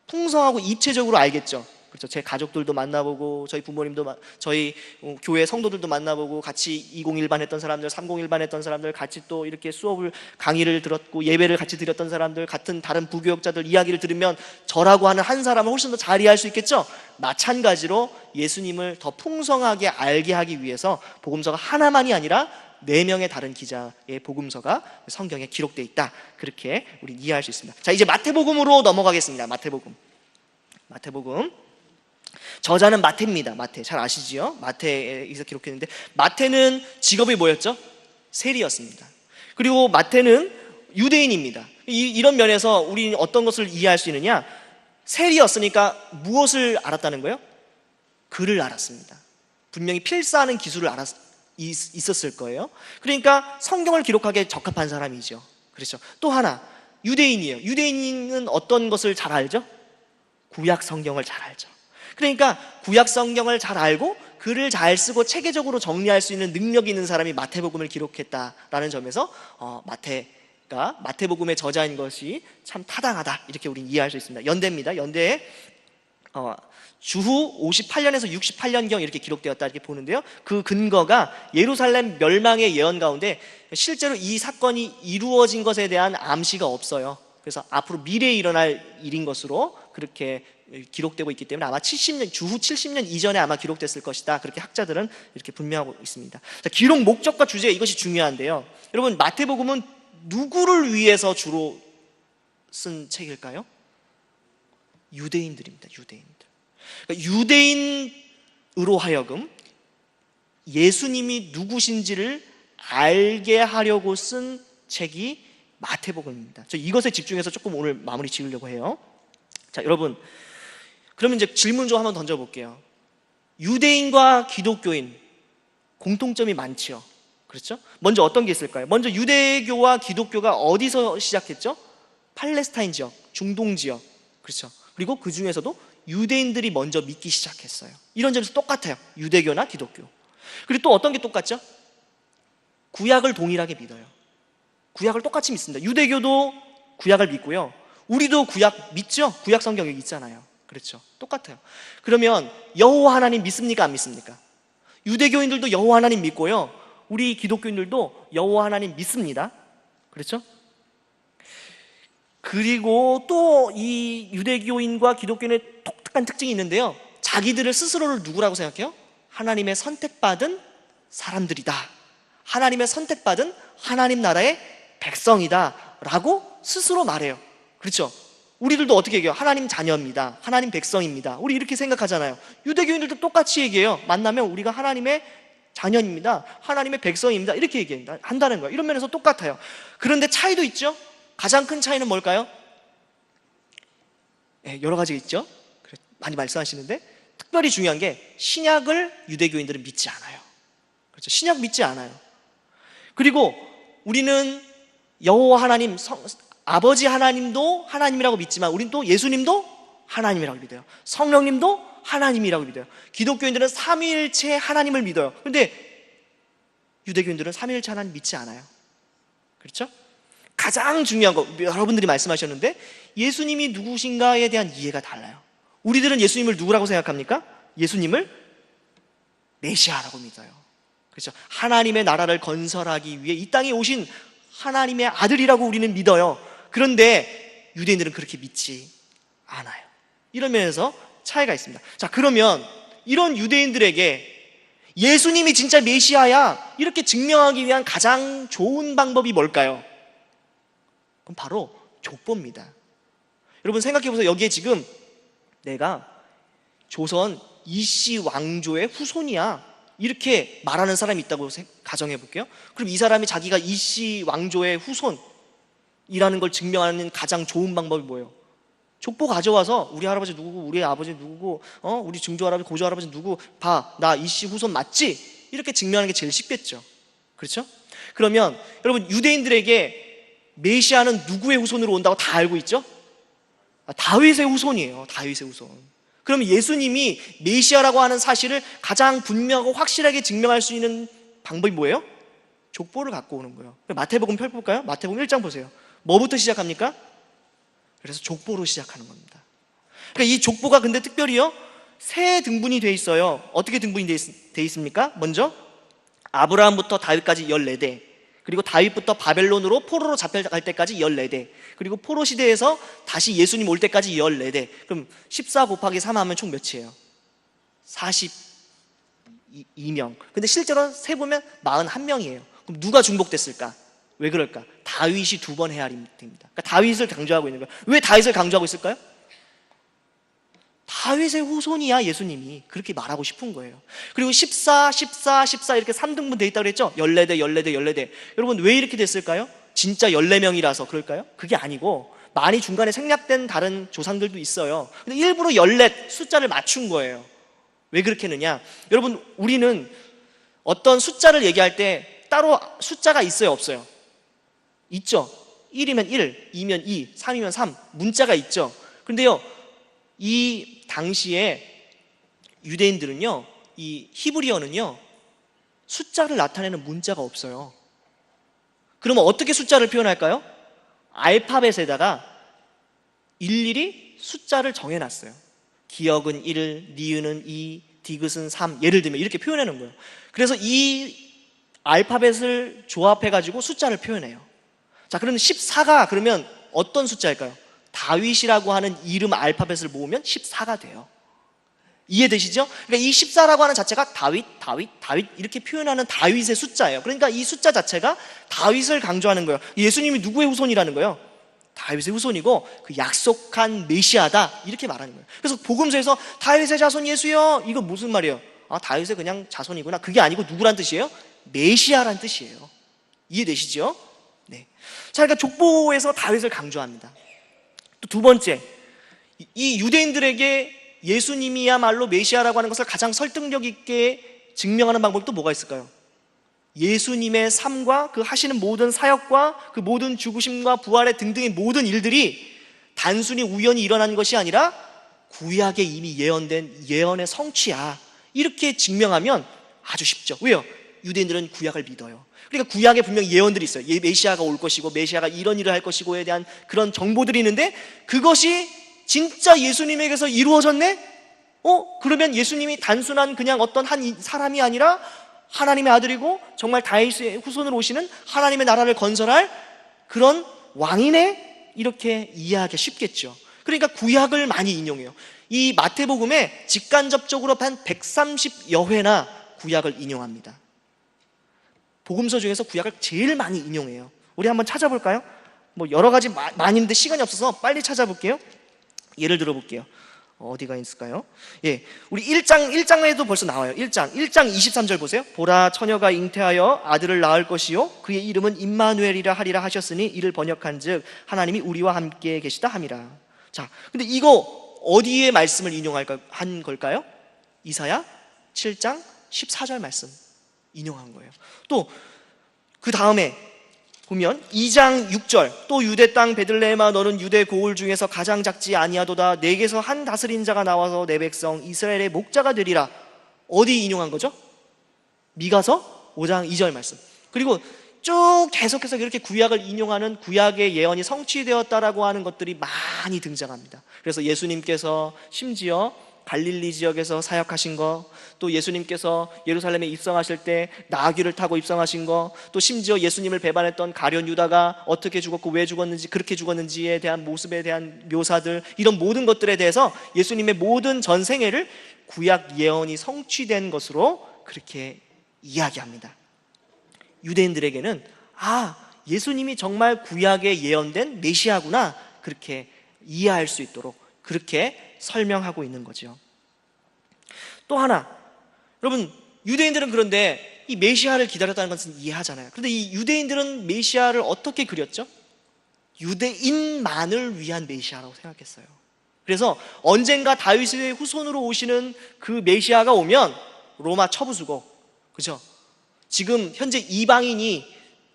풍성하고 입체적으로 알겠죠. 그렇죠. 제 가족들도 만나보고, 저희 부모님도, 저희 교회 성도들도 만나보고, 같이 201반 했던 사람들, 301반 했던 사람들, 같이 또 이렇게 수업을, 강의를 들었고 예배를 같이 드렸던 사람들, 같은 다른 부교역자들 이야기를 들으면 저라고 하는 한 사람을 훨씬 더 잘 이해할 수 있겠죠. 마찬가지로 예수님을 더 풍성하게 알게 하기 위해서 복음서가 하나만이 아니라 4명의 다른 기자의 복음서가 성경에 기록되어 있다, 그렇게 우리 이해할 수 있습니다. 자, 이제 마태복음으로 넘어가겠습니다. 마태복음. 저자는 마태입니다. 마태 잘 아시지요? 마태에서 기록했는데, 마태는 직업이 뭐였죠? 세리였습니다. 그리고 마태는 유대인입니다. 이런 면에서 우리는 어떤 것을 이해할 수 있느냐? 세리였으니까 무엇을 알았다는 거예요? 글을 알았습니다. 분명히 필사하는 기술을 있었을 거예요. 그러니까 성경을 기록하기에 적합한 사람이죠. 그렇죠. 또 하나, 유대인이에요. 유대인은 어떤 것을 잘 알죠? 구약 성경을 잘 알죠. 그러니까 구약 성경을 잘 알고 글을 잘 쓰고 체계적으로 정리할 수 있는 능력이 있는 사람이 마태복음을 기록했다라는 점에서 마태가 마태복음의 저자인 것이 참 타당하다, 이렇게 우리는 이해할 수 있습니다. 연대입니다. 연대에 주후 58년에서 68년경 이렇게 기록되었다, 이렇게 보는데요, 그 근거가 예루살렘 멸망의 예언 가운데 실제로 이 사건이 이루어진 것에 대한 암시가 없어요. 그래서 앞으로 미래에 일어날 일인 것으로 그렇게 기록되고 있기 때문에 아마 주후 70년 이전에 아마 기록됐을 것이다, 그렇게 학자들은 이렇게 분명하고 있습니다. 자, 기록 목적과 주제, 이것이 중요한데요, 여러분, 마태복음은 누구를 위해서 주로 쓴 책일까요? 유대인들입니다. 유대인들. 그러니까 유대인으로 하여금 예수님이 누구신지를 알게 하려고 쓴 책이 마태복음입니다. 저 이것에 집중해서 조금 오늘 마무리 지으려고 해요. 자, 여러분, 그러면 이제 질문 좀 한번 던져볼게요. 유대인과 기독교인 공통점이 많죠. 그렇죠? 먼저 어떤 게 있을까요? 먼저 유대교와 기독교가 어디서 시작했죠? 팔레스타인 지역, 중동 지역. 그렇죠? 그리고 그 중에서도 유대인들이 먼저 믿기 시작했어요. 이런 점에서 똑같아요. 유대교나 기독교. 그리고 또 어떤 게 똑같죠? 구약을 동일하게 믿어요. 구약을 똑같이 믿습니다. 유대교도 구약을 믿고요, 우리도 구약 믿죠? 구약 성경 여기 있잖아요. 그렇죠? 똑같아요. 그러면 여호와 하나님 믿습니까? 안 믿습니까? 유대교인들도 여호와 하나님 믿고요, 우리 기독교인들도 여호와 하나님 믿습니다. 그렇죠? 그리고 또 이 유대교인과 기독교인의 독특한 특징이 있는데요, 자기들을 스스로를 누구라고 생각해요? 하나님의 선택받은 사람들이다, 하나님의 선택받은 하나님 나라의 백성이다 라고 스스로 말해요. 그렇죠? 우리들도 어떻게 얘기해요? 하나님 자녀입니다, 하나님 백성입니다. 우리 이렇게 생각하잖아요. 유대교인들도 똑같이 얘기해요. 만나면 우리가 하나님의 자녀입니다, 하나님의 백성입니다, 이렇게 얘기한다는 거예요. 이런 면에서 똑같아요. 그런데 차이도 있죠? 가장 큰 차이는 뭘까요? 여러 가지가 있죠. 많이 말씀하시는데 특별히 중요한 게 신약을 유대교인들은 믿지 않아요. 그렇죠? 신약 믿지 않아요. 그리고 우리는 여호와 하나님, 아버지 하나님도 하나님이라고 믿지만 우리는 또 예수님도 하나님이라고 믿어요. 성령님도 하나님이라고 믿어요. 기독교인들은 삼위일체 하나님을 믿어요. 그런데 유대교인들은 삼위일체 하나님 믿지 않아요. 그렇죠? 가장 중요한 거, 여러분들이 말씀하셨는데 예수님이 누구신가에 대한 이해가 달라요. 우리들은 예수님을 누구라고 생각합니까? 예수님을 메시아라고 믿어요. 그렇죠? 하나님의 나라를 건설하기 위해 이 땅에 오신 하나님의 아들이라고 우리는 믿어요. 그런데 유대인들은 그렇게 믿지 않아요. 이런 면에서 차이가 있습니다. 자, 그러면 이런 유대인들에게 예수님이 진짜 메시아야 이렇게 증명하기 위한 가장 좋은 방법이 뭘까요? 그럼 바로 족보입니다. 여러분 생각해 보세요. 여기에 지금 내가 조선 이씨 왕조의 후손이야 이렇게 말하는 사람이 있다고 가정해 볼게요. 그럼 이 사람이 자기가 이씨 왕조의 후손이라는 걸 증명하는 가장 좋은 방법이 뭐예요? 족보 가져와서 우리 할아버지 누구고 우리 아버지 누구고 우리 증조할아버지 고조할아버지 누구 봐, 나 이씨 후손 맞지? 이렇게 증명하는 게 제일 쉽겠죠. 그렇죠? 그러면 여러분 유대인들에게 메시아는 누구의 후손으로 온다고 다 알고 있죠? 다윗의 후손이에요. 다윗의 후손. 그러면 예수님이 메시아라고 하는 사실을 가장 분명하고 확실하게 증명할 수 있는 방법이 뭐예요? 족보를 갖고 오는 거예요. 마태복음 펼볼까요? 마태복음 1장 보세요. 뭐부터 시작합니까? 그래서 족보로 시작하는 겁니다. 그러니까 이 족보가 근데 특별히요 세 등분이 돼 있어요. 어떻게 등분이 돼 있습니까? 먼저 아브라함부터 다윗까지 14대, 그리고 다윗부터 바벨론으로 포로로 잡혀갈 때까지 14대, 그리고 포로 시대에서 다시 예수님 올 때까지 14대. 그럼 14 곱하기 3 하면 총 몇이에요? 42명. 근데 실제로 세보면 41명이에요. 그럼 누가 중복됐을까? 왜 그럴까? 다윗이 2번 헤아림입니다. 그러니까 다윗을 강조하고 있는 거예요. 왜 다윗을 강조하고 있을까요? 다윗의 후손이야 예수님이. 그렇게 말하고 싶은 거예요. 그리고 14 이렇게 3등분 돼 있다고 그랬죠? 14대. 여러분 왜 이렇게 됐을까요? 진짜 14명이라서 그럴까요? 그게 아니고 많이 중간에 생략된 다른 조상들도 있어요. 근데 일부러 14 숫자를 맞춘 거예요. 왜 그렇게 했느냐? 여러분 우리는 어떤 숫자를 얘기할 때 따로 숫자가 있어요 없어요? 있죠. 1이면 1, 2면 2, 3이면 3 문자가 있죠. 그런데요 이 당시에 유대인들은요 이 히브리어는요 숫자를 나타내는 문자가 없어요. 그러면 어떻게 숫자를 표현할까요? 알파벳에다가 일일이 숫자를 정해놨어요. 기역은 1, 니은은 2, 디귿은 3 예를 들면 이렇게 표현하는 거예요. 그래서 이 알파벳을 조합해가지고 숫자를 표현해요. 자, 그러면 14가 그러면 어떤 숫자일까요? 다윗이라고 하는 이름 알파벳을 모으면 14가 돼요. 이해되시죠? 그러니까 이 14라고 하는 자체가 다윗 이렇게 표현하는 다윗의 숫자예요. 그러니까 이 숫자 자체가 다윗을 강조하는 거예요. 예수님이 누구의 후손이라는 거예요? 다윗의 후손이고 그 약속한 메시아다 이렇게 말하는 거예요. 그래서 복음서에서 다윗의 자손 예수여 이거 무슨 말이에요? 아, 다윗의 그냥 자손이구나. 그게 아니고 누구란 뜻이에요? 메시아란 뜻이에요. 이해되시죠? 네. 자, 그러니까 족보에서 다윗을 강조합니다. 또 두 번째, 이 유대인들에게 예수님이야말로 메시아라고 하는 것을 가장 설득력 있게 증명하는 방법이 또 뭐가 있을까요? 예수님의 삶과 그 하시는 모든 사역과 그 모든 죽으심과 부활의 등등의 모든 일들이 단순히 우연히 일어난 것이 아니라 구약에 이미 예언된 예언의 성취야. 이렇게 증명하면 아주 쉽죠. 왜요? 유대인들은 구약을 믿어요. 그러니까 구약에 분명히 예언들이 있어요. 메시아가 올 것이고 메시아가 이런 일을 할 것이고에 대한 그런 정보들이 있는데 그것이 진짜 예수님에게서 이루어졌네? 그러면 예수님이 단순한 그냥 어떤 한 사람이 아니라 하나님의 아들이고 정말 다윗의 후손으로 오시는 하나님의 나라를 건설할 그런 왕이네? 이렇게 이해하기 쉽겠죠. 그러니까 구약을 많이 인용해요. 이 마태복음에 직간접적으로 한 130여 회나 구약을 인용합니다. 복음서 중에서 구약을 제일 많이 인용해요. 우리 한번 찾아볼까요? 뭐 여러 가지 많이 있는데 시간이 없어서 빨리 찾아볼게요. 예를 들어 볼게요. 어디가 있을까요? 예, 우리 1장에도 벌써 나와요. 1장 23절 보세요. 보라, 처녀가 잉태하여 아들을 낳을 것이요 그의 이름은 임마누엘이라 하리라 하셨으니 이를 번역한즉 하나님이 우리와 함께 계시다 함이라. 자, 근데 이거 어디에 말씀을 한 걸까요? 이사야 7장 14절 말씀 인용한 거예요. 또 그 다음에 보면 2장 6절, 또 유대 땅 베들레헴아 너는 유대 고을 중에서 가장 작지 아니하도다. 내게서 한 다스린 자가 나와서 내 백성 이스라엘의 목자가 되리라. 어디 인용한 거죠? 미가서 5장 2절 말씀. 그리고 쭉 계속해서 이렇게 구약을 인용하는 구약의 예언이 성취되었다라고 하는 것들이 많이 등장합니다. 그래서 예수님께서 심지어 갈릴리 지역에서 사역하신 거, 또 예수님께서 예루살렘에 입성하실 때 나귀를 타고 입성하신 거, 또 심지어 예수님을 배반했던 가룟 유다가 어떻게 죽었고 왜 죽었는지, 그렇게 죽었는지에 대한 모습에 대한 묘사들, 이런 모든 것들에 대해서 예수님의 모든 전생애를 구약 예언이 성취된 것으로 그렇게 이야기합니다. 유대인들에게는 예수님이 정말 구약에 예언된 메시아구나, 그렇게 이해할 수 있도록 그렇게 설명하고 있는 거죠. 또 하나, 여러분, 유대인들은 그런데 이 메시아를 기다렸다는 것은 이해하잖아요. 그런데 이 유대인들은 메시아를 어떻게 그렸죠? 유대인만을 위한 메시아라고 생각했어요. 그래서 언젠가 다윗의 후손으로 오시는 그 메시아가 오면 로마 처부수고, 그죠? 지금 현재 이방인이,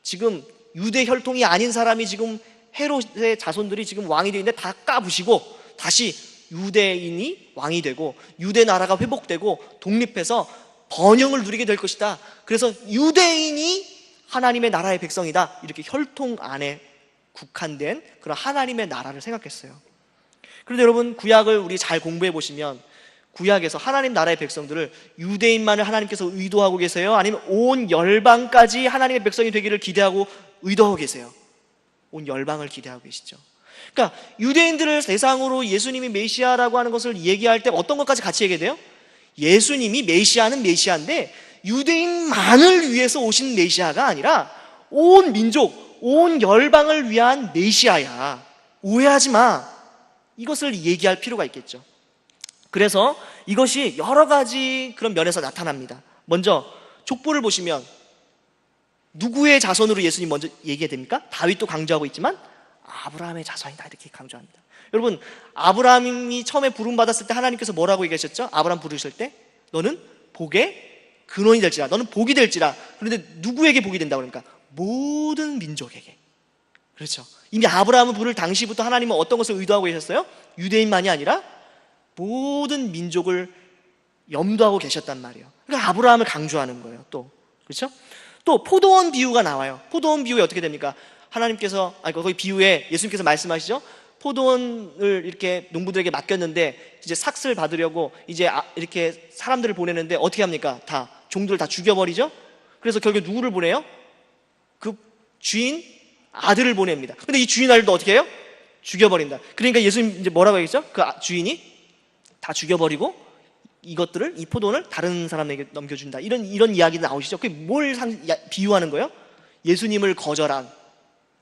지금 유대 혈통이 아닌 사람이, 지금 헤롯의 자손들이 지금 왕이 되는데 다 까부시고 다시 유대인이 왕이 되고 유대 나라가 회복되고 독립해서 번영을 누리게 될 것이다. 그래서 유대인이 하나님의 나라의 백성이다. 이렇게 혈통 안에 국한된 그런 하나님의 나라를 생각했어요. 그런데 여러분, 구약을 우리 잘 공부해 보시면 구약에서 하나님 나라의 백성들을 유대인만을 하나님께서 의도하고 계세요? 아니면 온 열방까지 하나님의 백성이 되기를 기대하고 의도하고 계세요? 온 열방을 기대하고 계시죠. 그러니까 유대인들을 대상으로 예수님이 메시아라고 하는 것을 얘기할 때 어떤 것까지 같이 얘기해야 돼요? 예수님이 메시아는 메시아인데 유대인만을 위해서 오신 메시아가 아니라 온 민족, 온 열방을 위한 메시아야. 오해하지 마. 이것을 얘기할 필요가 있겠죠. 그래서 이것이 여러 가지 그런 면에서 나타납니다. 먼저 족보를 보시면 누구의 자손으로 예수님 먼저 얘기해야 됩니까? 다윗도 강조하고 있지만 아브라함의 자손이다, 이렇게 강조합니다. 여러분, 아브라함이 처음에 부름받았을 때 하나님께서 뭐라고 얘기하셨죠? 아브라함 부르실 때 너는 복의 근원이 될지라, 너는 복이 될지라. 그런데 누구에게 복이 된다고 그러니까 모든 민족에게. 그렇죠. 이미 아브라함을 부를 당시부터 하나님은 어떤 것을 의도하고 계셨어요? 유대인만이 아니라 모든 민족을 염두하고 계셨단 말이에요. 그러니까 아브라함을 강조하는 거예요. 또 그렇죠? 또 포도원 비유가 나와요. 포도원 비유에 어떻게 됩니까? 하나님께서, 거기 비유에 예수님께서 말씀하시죠. 포도원을 이렇게 농부들에게 맡겼는데 이제 삭슬 받으려고 이제 이렇게 사람들을 보내는데 어떻게 합니까? 다 종들을 다 죽여버리죠. 그래서 결국 누구를 보내요? 그 주인 아들을 보냅니다. 근데 이 주인 아들도 어떻게 해요? 죽여버린다. 그러니까 예수님 이제 뭐라고 얘기했죠? 그 주인이 다 죽여버리고 이것들을, 이 포도원을 다른 사람에게 넘겨준다. 이런 이야기도 나오시죠. 그게 뭘 비유하는 거예요? 예수님을 거절한,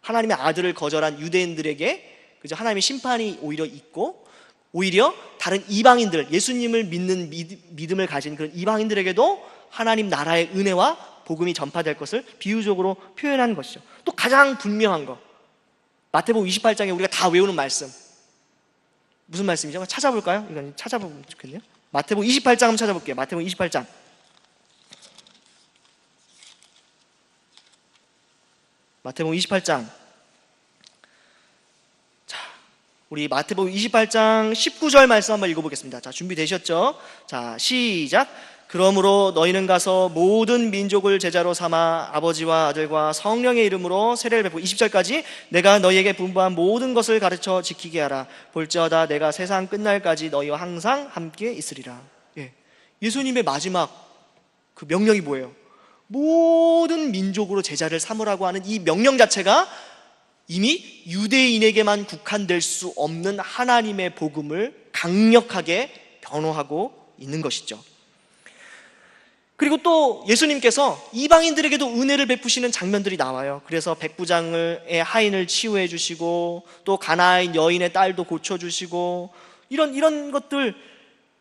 하나님의 아들을 거절한 유대인들에게 그죠? 하나님의 심판이 오히려 있고, 오히려 다른 이방인들, 예수님을 믿는 믿음을 가진 그런 이방인들에게도 하나님 나라의 은혜와 복음이 전파될 것을 비유적으로 표현한 것이죠. 또 가장 분명한 거, 마태복음 28장에 우리가 다 외우는 말씀, 무슨 말씀이죠? 찾아볼까요? 이건 찾아보면 좋겠네요. 마태복음 28장 한번 찾아볼게요. 마태복음 28장. 마태복음 28장. 자, 우리 마태복음 28장 19절 말씀 한번 읽어보겠습니다. 자, 준비되셨죠? 자, 시작. 그러므로 너희는 가서 모든 민족을 제자로 삼아 아버지와 아들과 성령의 이름으로 세례를 베푸고, 20절까지 내가 너희에게 분부한 모든 것을 가르쳐 지키게 하라. 볼지어다 내가 세상 끝날까지 너희와 항상 함께 있으리라. 예수님의 마지막 그 명령이 뭐예요? 모든 민족으로 제자를 삼으라고 하는 이 명령 자체가 이미 유대인에게만 국한될 수 없는 하나님의 복음을 강력하게 변호하고 있는 것이죠. 그리고 또 예수님께서 이방인들에게도 은혜를 베푸시는 장면들이 나와요. 그래서 백부장의 하인을 치유해 주시고, 또 가나안 여인의 딸도 고쳐주시고, 이런 것들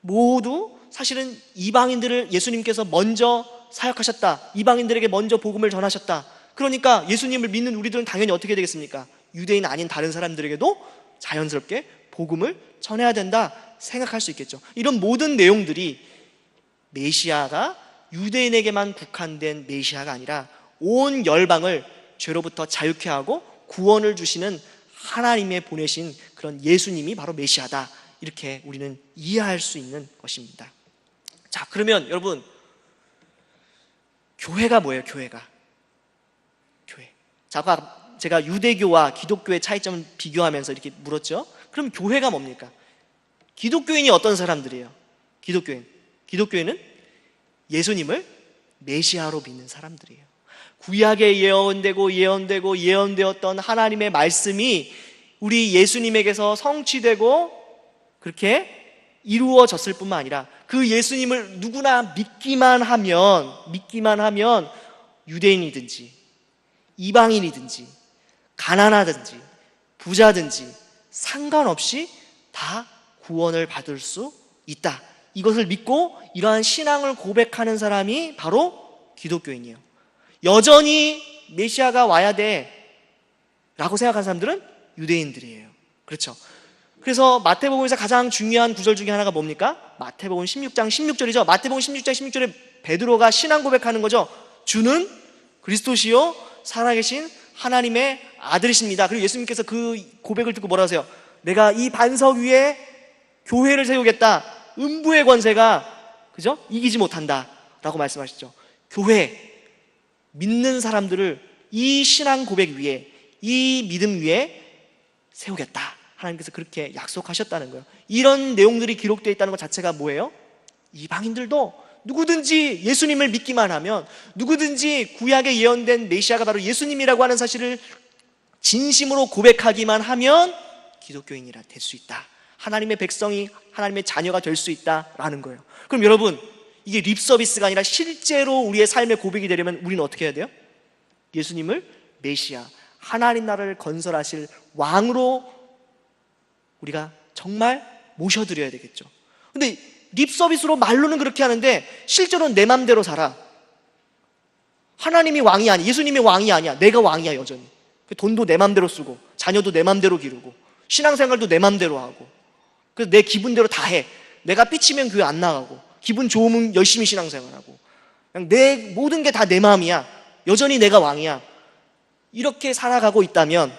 모두 사실은 이방인들을 예수님께서 먼저 사역하셨다, 이방인들에게 먼저 복음을 전하셨다. 그러니까 예수님을 믿는 우리들은 당연히 어떻게 되겠습니까? 유대인 아닌 다른 사람들에게도 자연스럽게 복음을 전해야 된다 생각할 수 있겠죠. 이런 모든 내용들이 메시아가 유대인에게만 국한된 메시아가 아니라 온 열방을 죄로부터 자유케 하고 구원을 주시는 하나님의 보내신 그런 예수님이 바로 메시아다, 이렇게 우리는 이해할 수 있는 것입니다. 자, 그러면 여러분, 교회가 뭐예요? 교회가. 교회. 자, 아까 제가 유대교와 기독교의 차이점을 비교하면서 이렇게 물었죠. 그럼 교회가 뭡니까? 기독교인이 어떤 사람들이에요? 기독교인은 예수님을 메시아로 믿는 사람들이에요. 구약에 예언되었던 하나님의 말씀이 우리 예수님에게서 성취되고 그렇게 이루어졌을 뿐만 아니라 그 예수님을 누구나 믿기만 하면 유대인이든지 이방인이든지 가난하든지 부자든지 상관없이 다 구원을 받을 수 있다. 이것을 믿고 이러한 신앙을 고백하는 사람이 바로 기독교인이에요. 여전히 메시아가 와야 돼 라고 생각하는 사람들은 유대인들이에요. 그렇죠? 그래서 마태복음에서 가장 중요한 구절 중에 하나가 뭡니까? 마태복음 16장 16절이죠. 마태복음 16장 16절에 베드로가 신앙 고백하는 거죠. 주는 그리스도시요 살아계신 하나님의 아들이십니다. 그리고 예수님께서 그 고백을 듣고 뭐라 하세요? 내가 이 반석 위에 교회를 세우겠다. 음부의 권세가, 그죠? 이기지 못한다 라고 말씀하시죠. 교회, 믿는 사람들을 이 신앙 고백 위에, 이 믿음 위에 세우겠다. 하나님께서 그렇게 약속하셨다는 거예요. 이런 내용들이 기록되어 있다는 것 자체가 뭐예요? 이방인들도 누구든지 예수님을 믿기만 하면, 누구든지 구약에 예언된 메시아가 바로 예수님이라고 하는 사실을 진심으로 고백하기만 하면 기독교인이라 될 수 있다. 하나님의 백성이 하나님의 자녀가 될 수 있다라는 거예요. 그럼 여러분, 이게 립 서비스가 아니라 실제로 우리의 삶의 고백이 되려면 우리는 어떻게 해야 돼요? 예수님을 메시아, 하나님 나라를 건설하실 왕으로 우리가 정말 모셔드려야 되겠죠. 근데 립 서비스로 말로는 그렇게 하는데 실제로는 내 맘대로 살아. 하나님이 왕이 아니야. 예수님이 왕이 아니야. 내가 왕이야 여전히. 돈도 내 맘대로 쓰고 자녀도 내 맘대로 기르고 신앙생활도 내 맘대로 하고, 그래서 내 기분대로 다 해. 내가 삐치면 교회 안 나가고, 기분 좋으면 열심히 신앙생활하고, 그냥 내 모든 게 다 내 마음이야. 여전히 내가 왕이야. 이렇게 살아가고 있다면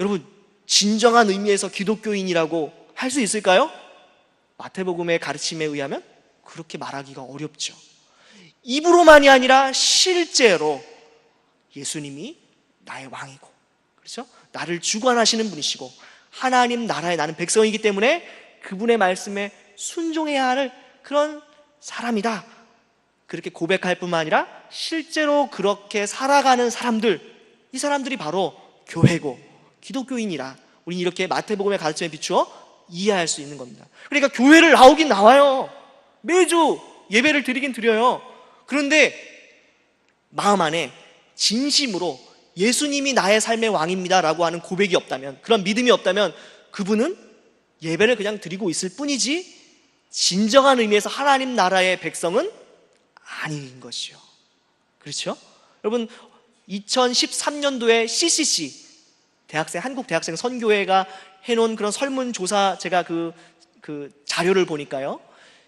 여러분, 진정한 의미에서 기독교인이라고 할 수 있을까요? 마태복음의 가르침에 의하면 그렇게 말하기가 어렵죠. 입으로만이 아니라 실제로 예수님이 나의 왕이고, 그렇죠? 나를 주관하시는 분이시고 하나님 나라에 나는 백성이기 때문에 그분의 말씀에 순종해야 할 그런 사람이다. 그렇게 고백할 뿐만 아니라 실제로 그렇게 살아가는 사람들, 이 사람들이 바로 교회고 기독교인이라 우리는 이렇게 마태복음의 가르침에 비추어 이해할 수 있는 겁니다. 그러니까 교회를 나오긴 나와요. 매주 예배를 드리긴 드려요. 그런데 마음 안에 진심으로 예수님이 나의 삶의 왕입니다 라고 하는 고백이 없다면, 그런 믿음이 없다면 그분은 예배를 그냥 드리고 있을 뿐이지 진정한 의미에서 하나님 나라의 백성은 아닌 것이요. 그렇죠? 여러분, 2013년도에 CCC 한국 대학생 선교회가 해놓은 그런 설문조사, 제가 그 자료를 보니까요,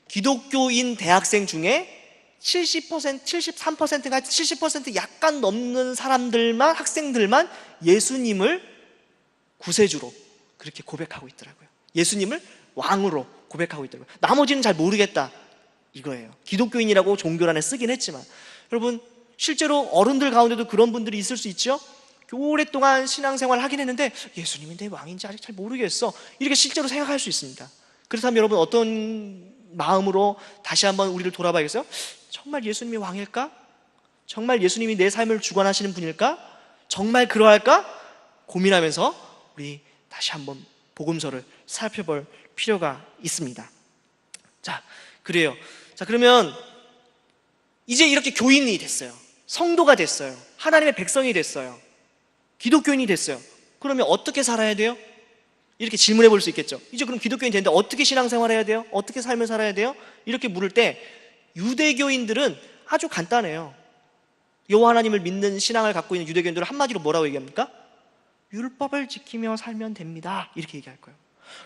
기독교인 대학생 중에 70%, 73%가 70% 약간 넘는 사람들만, 학생들만 예수님을 구세주로 그렇게 고백하고 있더라고요. 예수님을 왕으로 고백하고 있더라고요. 나머지는 잘 모르겠다 이거예요. 기독교인이라고 종교란에 쓰긴 했지만, 여러분 실제로 어른들 가운데도 그런 분들이 있을 수 있죠. 오랫동안 신앙생활을 하긴 했는데 예수님이 내 왕인지 아직 잘 모르겠어, 이렇게 실제로 생각할 수 있습니다. 그렇다면 여러분, 어떤 마음으로 다시 한번 우리를 돌아봐야겠어요? 정말 예수님이 왕일까? 정말 예수님이 내 삶을 주관하시는 분일까? 정말 그러할까? 고민하면서 우리 다시 한번 복음서를 살펴볼 필요가 있습니다. 자, 그래요. 자, 그러면 이제 이렇게 교인이 됐어요. 성도가 됐어요. 하나님의 백성이 됐어요. 기독교인이 됐어요. 그러면 어떻게 살아야 돼요? 이렇게 질문해 볼 수 있겠죠. 이제 그럼 기독교인이 됐는데 어떻게 신앙생활 해야 돼요? 어떻게 삶을 살아야 돼요? 이렇게 물을 때 유대교인들은 아주 간단해요. 여호와 하나님을 믿는 신앙을 갖고 있는 유대교인들은 한마디로 뭐라고 얘기합니까? 율법을 지키며 살면 됩니다, 이렇게 얘기할 거예요.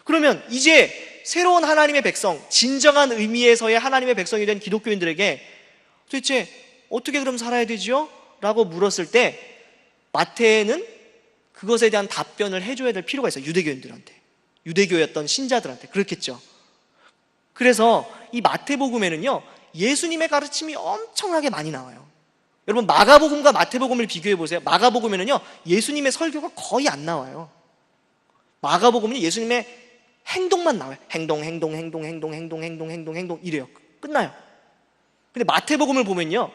그러면 이제 새로운 하나님의 백성, 진정한 의미에서의 하나님의 백성이 된 기독교인들에게 도대체 어떻게 그럼 살아야 되지요? 라고 물었을 때 마태는 그것에 대한 답변을 해줘야 될 필요가 있어요. 유대교인들한테, 유대교였던 신자들한테. 그렇겠죠. 그래서 이 마태복음에는요, 예수님의 가르침이 엄청나게 많이 나와요. 여러분, 마가복음과 마태복음을 비교해 보세요. 마가복음에는요, 예수님의 설교가 거의 안 나와요. 마가복음은 예수님의 행동만 나와요. 행동 이래요. 끝나요. 근데 마태복음을 보면요,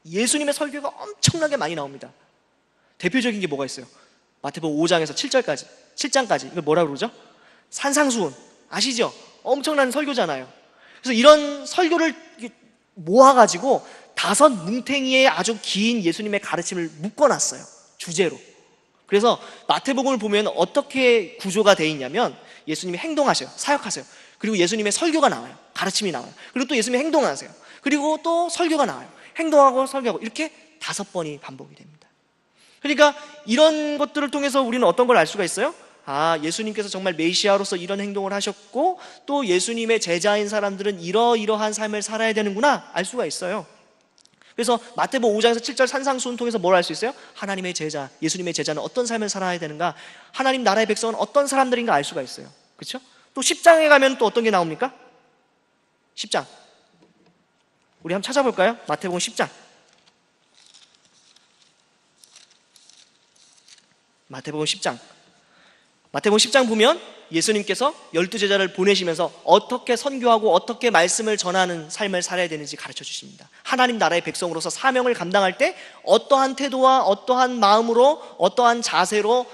예수님의 설교가 엄청나게 많이 나옵니다. 대표적인 게 뭐가 있어요? 마태복음 5장에서 7장까지 이걸 뭐라 그러죠? 산상수훈 아시죠? 엄청난 설교잖아요. 그래서 이런 설교를 모아가지고 5 뭉탱이의 아주 긴 예수님의 가르침을 묶어놨어요, 주제로. 그래서 마태복음을 보면 어떻게 구조가 되어 있냐면, 예수님이 행동하셔요, 사역하세요. 그리고 예수님의 설교가 나와요, 가르침이 나와요. 그리고 또 예수님이 행동하세요. 그리고 또 설교가 나와요. 행동하고 설교하고, 이렇게 5번이 반복이 됩니다. 그러니까 이런 것들을 통해서 우리는 어떤 걸 알 수가 있어요? 아, 예수님께서 정말 메시아로서 이런 행동을 하셨고, 또 예수님의 제자인 사람들은 이러이러한 삶을 살아야 되는구나 알 수가 있어요. 그래서 마태복음 5장에서 7절 산상수훈 통해서 뭘 알 수 있어요? 하나님의 제자, 예수님의 제자는 어떤 삶을 살아야 되는가, 하나님 나라의 백성은 어떤 사람들인가 알 수가 있어요. 그렇죠? 또 10장에 가면 또 어떤 게 나옵니까? 10장 우리 한번 찾아볼까요? 마태복음 10장. 마태복음 10장. 마태복음 10장 보면 예수님께서 12제자를 보내시면서 어떻게 선교하고 어떻게 말씀을 전하는 삶을 살아야 되는지 가르쳐 주십니다. 하나님 나라의 백성으로서 사명을 감당할 때 어떠한 태도와 어떠한 마음으로, 어떠한 자세로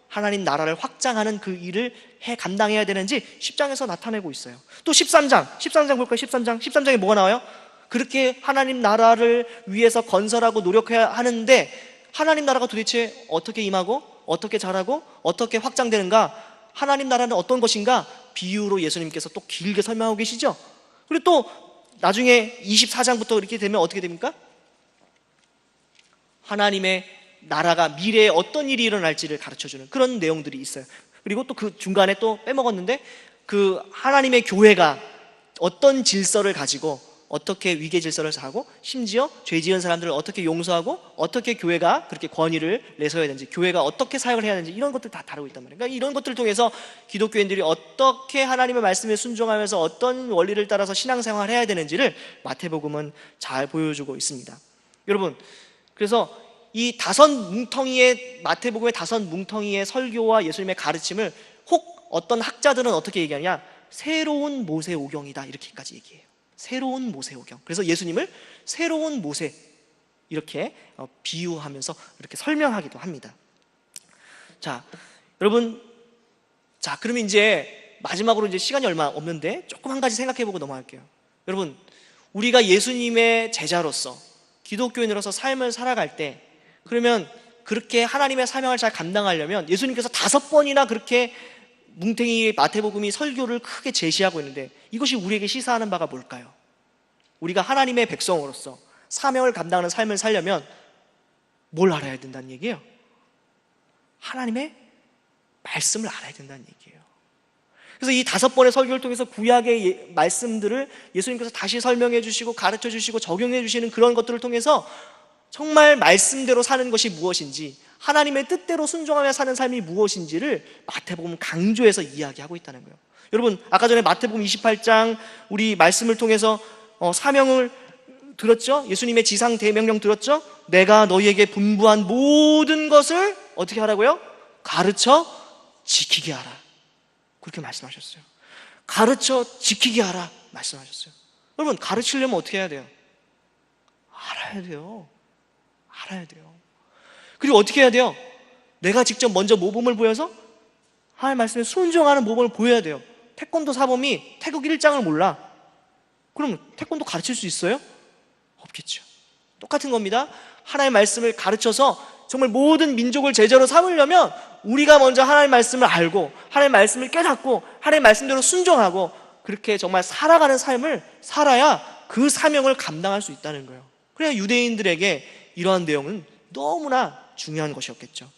하나님 나라를 확장하는 그 일을 감당해야 되는지 10장에서 나타내고 있어요. 또 13장 볼까요? 13장에 뭐가 나와요? 그렇게 하나님 나라를 위해서 건설하고 노력해야 하는데, 하나님 나라가 도대체 어떻게 임하고 어떻게 자라고 어떻게 확장되는가, 하나님 나라는 어떤 것인가 비유로 예수님께서 또 길게 설명하고 계시죠. 그리고 또 나중에 24장부터 이렇게 되면 어떻게 됩니까? 하나님의 나라가 미래에 어떤 일이 일어날지를 가르쳐주는 그런 내용들이 있어요. 그리고 또 그 중간에 또 빼먹었는데, 그 하나님의 교회가 어떤 질서를 가지고 어떻게 위계 질서를 하고, 심지어 죄 지은 사람들을 어떻게 용서하고, 어떻게 교회가 그렇게 권위를 내세워야 되는지, 교회가 어떻게 사역을 해야 되는지, 이런 것들 다 다루고 있단 말이에요. 그러니까 이런 것들을 통해서 기독교인들이 어떻게 하나님의 말씀에 순종하면서 어떤 원리를 따라서 신앙생활을 해야 되는지를 마태복음은 잘 보여주고 있습니다. 여러분, 그래서 이 5 뭉텅이의, 마태복음의 5 뭉텅이의 설교와 예수님의 가르침을 혹 어떤 학자들은 어떻게 얘기하냐, 새로운 모세오경이다 이렇게까지 얘기해요. 새로운 모세오경. 그래서 예수님을 새로운 모세 이렇게 비유하면서 이렇게 설명하기도 합니다. 자, 여러분, 자, 그러면 이제 마지막으로 이제 시간이 얼마 없는데 조금 한 가지 생각해보고 넘어갈게요. 여러분, 우리가 예수님의 제자로서, 기독교인으로서 삶을 살아갈 때, 그러면 그렇게 하나님의 사명을 잘 감당하려면 예수님께서 5번이나 그렇게 뭉탱이 마태복음이 설교를 크게 제시하고 있는데, 이것이 우리에게 시사하는 바가 뭘까요? 우리가 하나님의 백성으로서 사명을 감당하는 삶을 살려면 뭘 알아야 된다는 얘기예요? 하나님의 말씀을 알아야 된다는 얘기예요. 그래서 이 5번의 설교를 통해서 구약의 말씀들을 예수님께서 다시 설명해 주시고 가르쳐 주시고 적용해 주시는 그런 것들을 통해서 정말 말씀대로 사는 것이 무엇인지, 하나님의 뜻대로 순종하며 사는 삶이 무엇인지를 마태복음 강조해서 이야기하고 있다는 거예요. 여러분, 아까 전에 마태복음 28장 우리 말씀을 통해서 사명을 들었죠? 예수님의 지상 대명령 들었죠? 내가 너희에게 분부한 모든 것을 어떻게 하라고요? 가르쳐 지키게 하라. 그렇게 말씀하셨어요. 가르쳐 지키게 하라 말씀하셨어요. 여러분, 가르치려면 어떻게 해야 돼요? 알아야 돼요. 알아야 돼요. 그리고 어떻게 해야 돼요? 내가 직접 먼저 모범을 보여서 하나님 말씀에 순종하는 모범을 보여야 돼요. 태권도 사범이 태극 1장을 몰라. 그럼 태권도 가르칠 수 있어요? 없겠죠. 똑같은 겁니다. 하나님의 말씀을 가르쳐서 정말 모든 민족을 제자로 삼으려면 우리가 먼저 하나님의 말씀을 알고, 하나님의 말씀을 깨닫고, 하나님의 말씀대로 순종하고, 그렇게 정말 살아가는 삶을 살아야 그 사명을 감당할 수 있다는 거예요. 그래야 유대인들에게 이러한 내용은 너무나 중요한 것이었겠죠.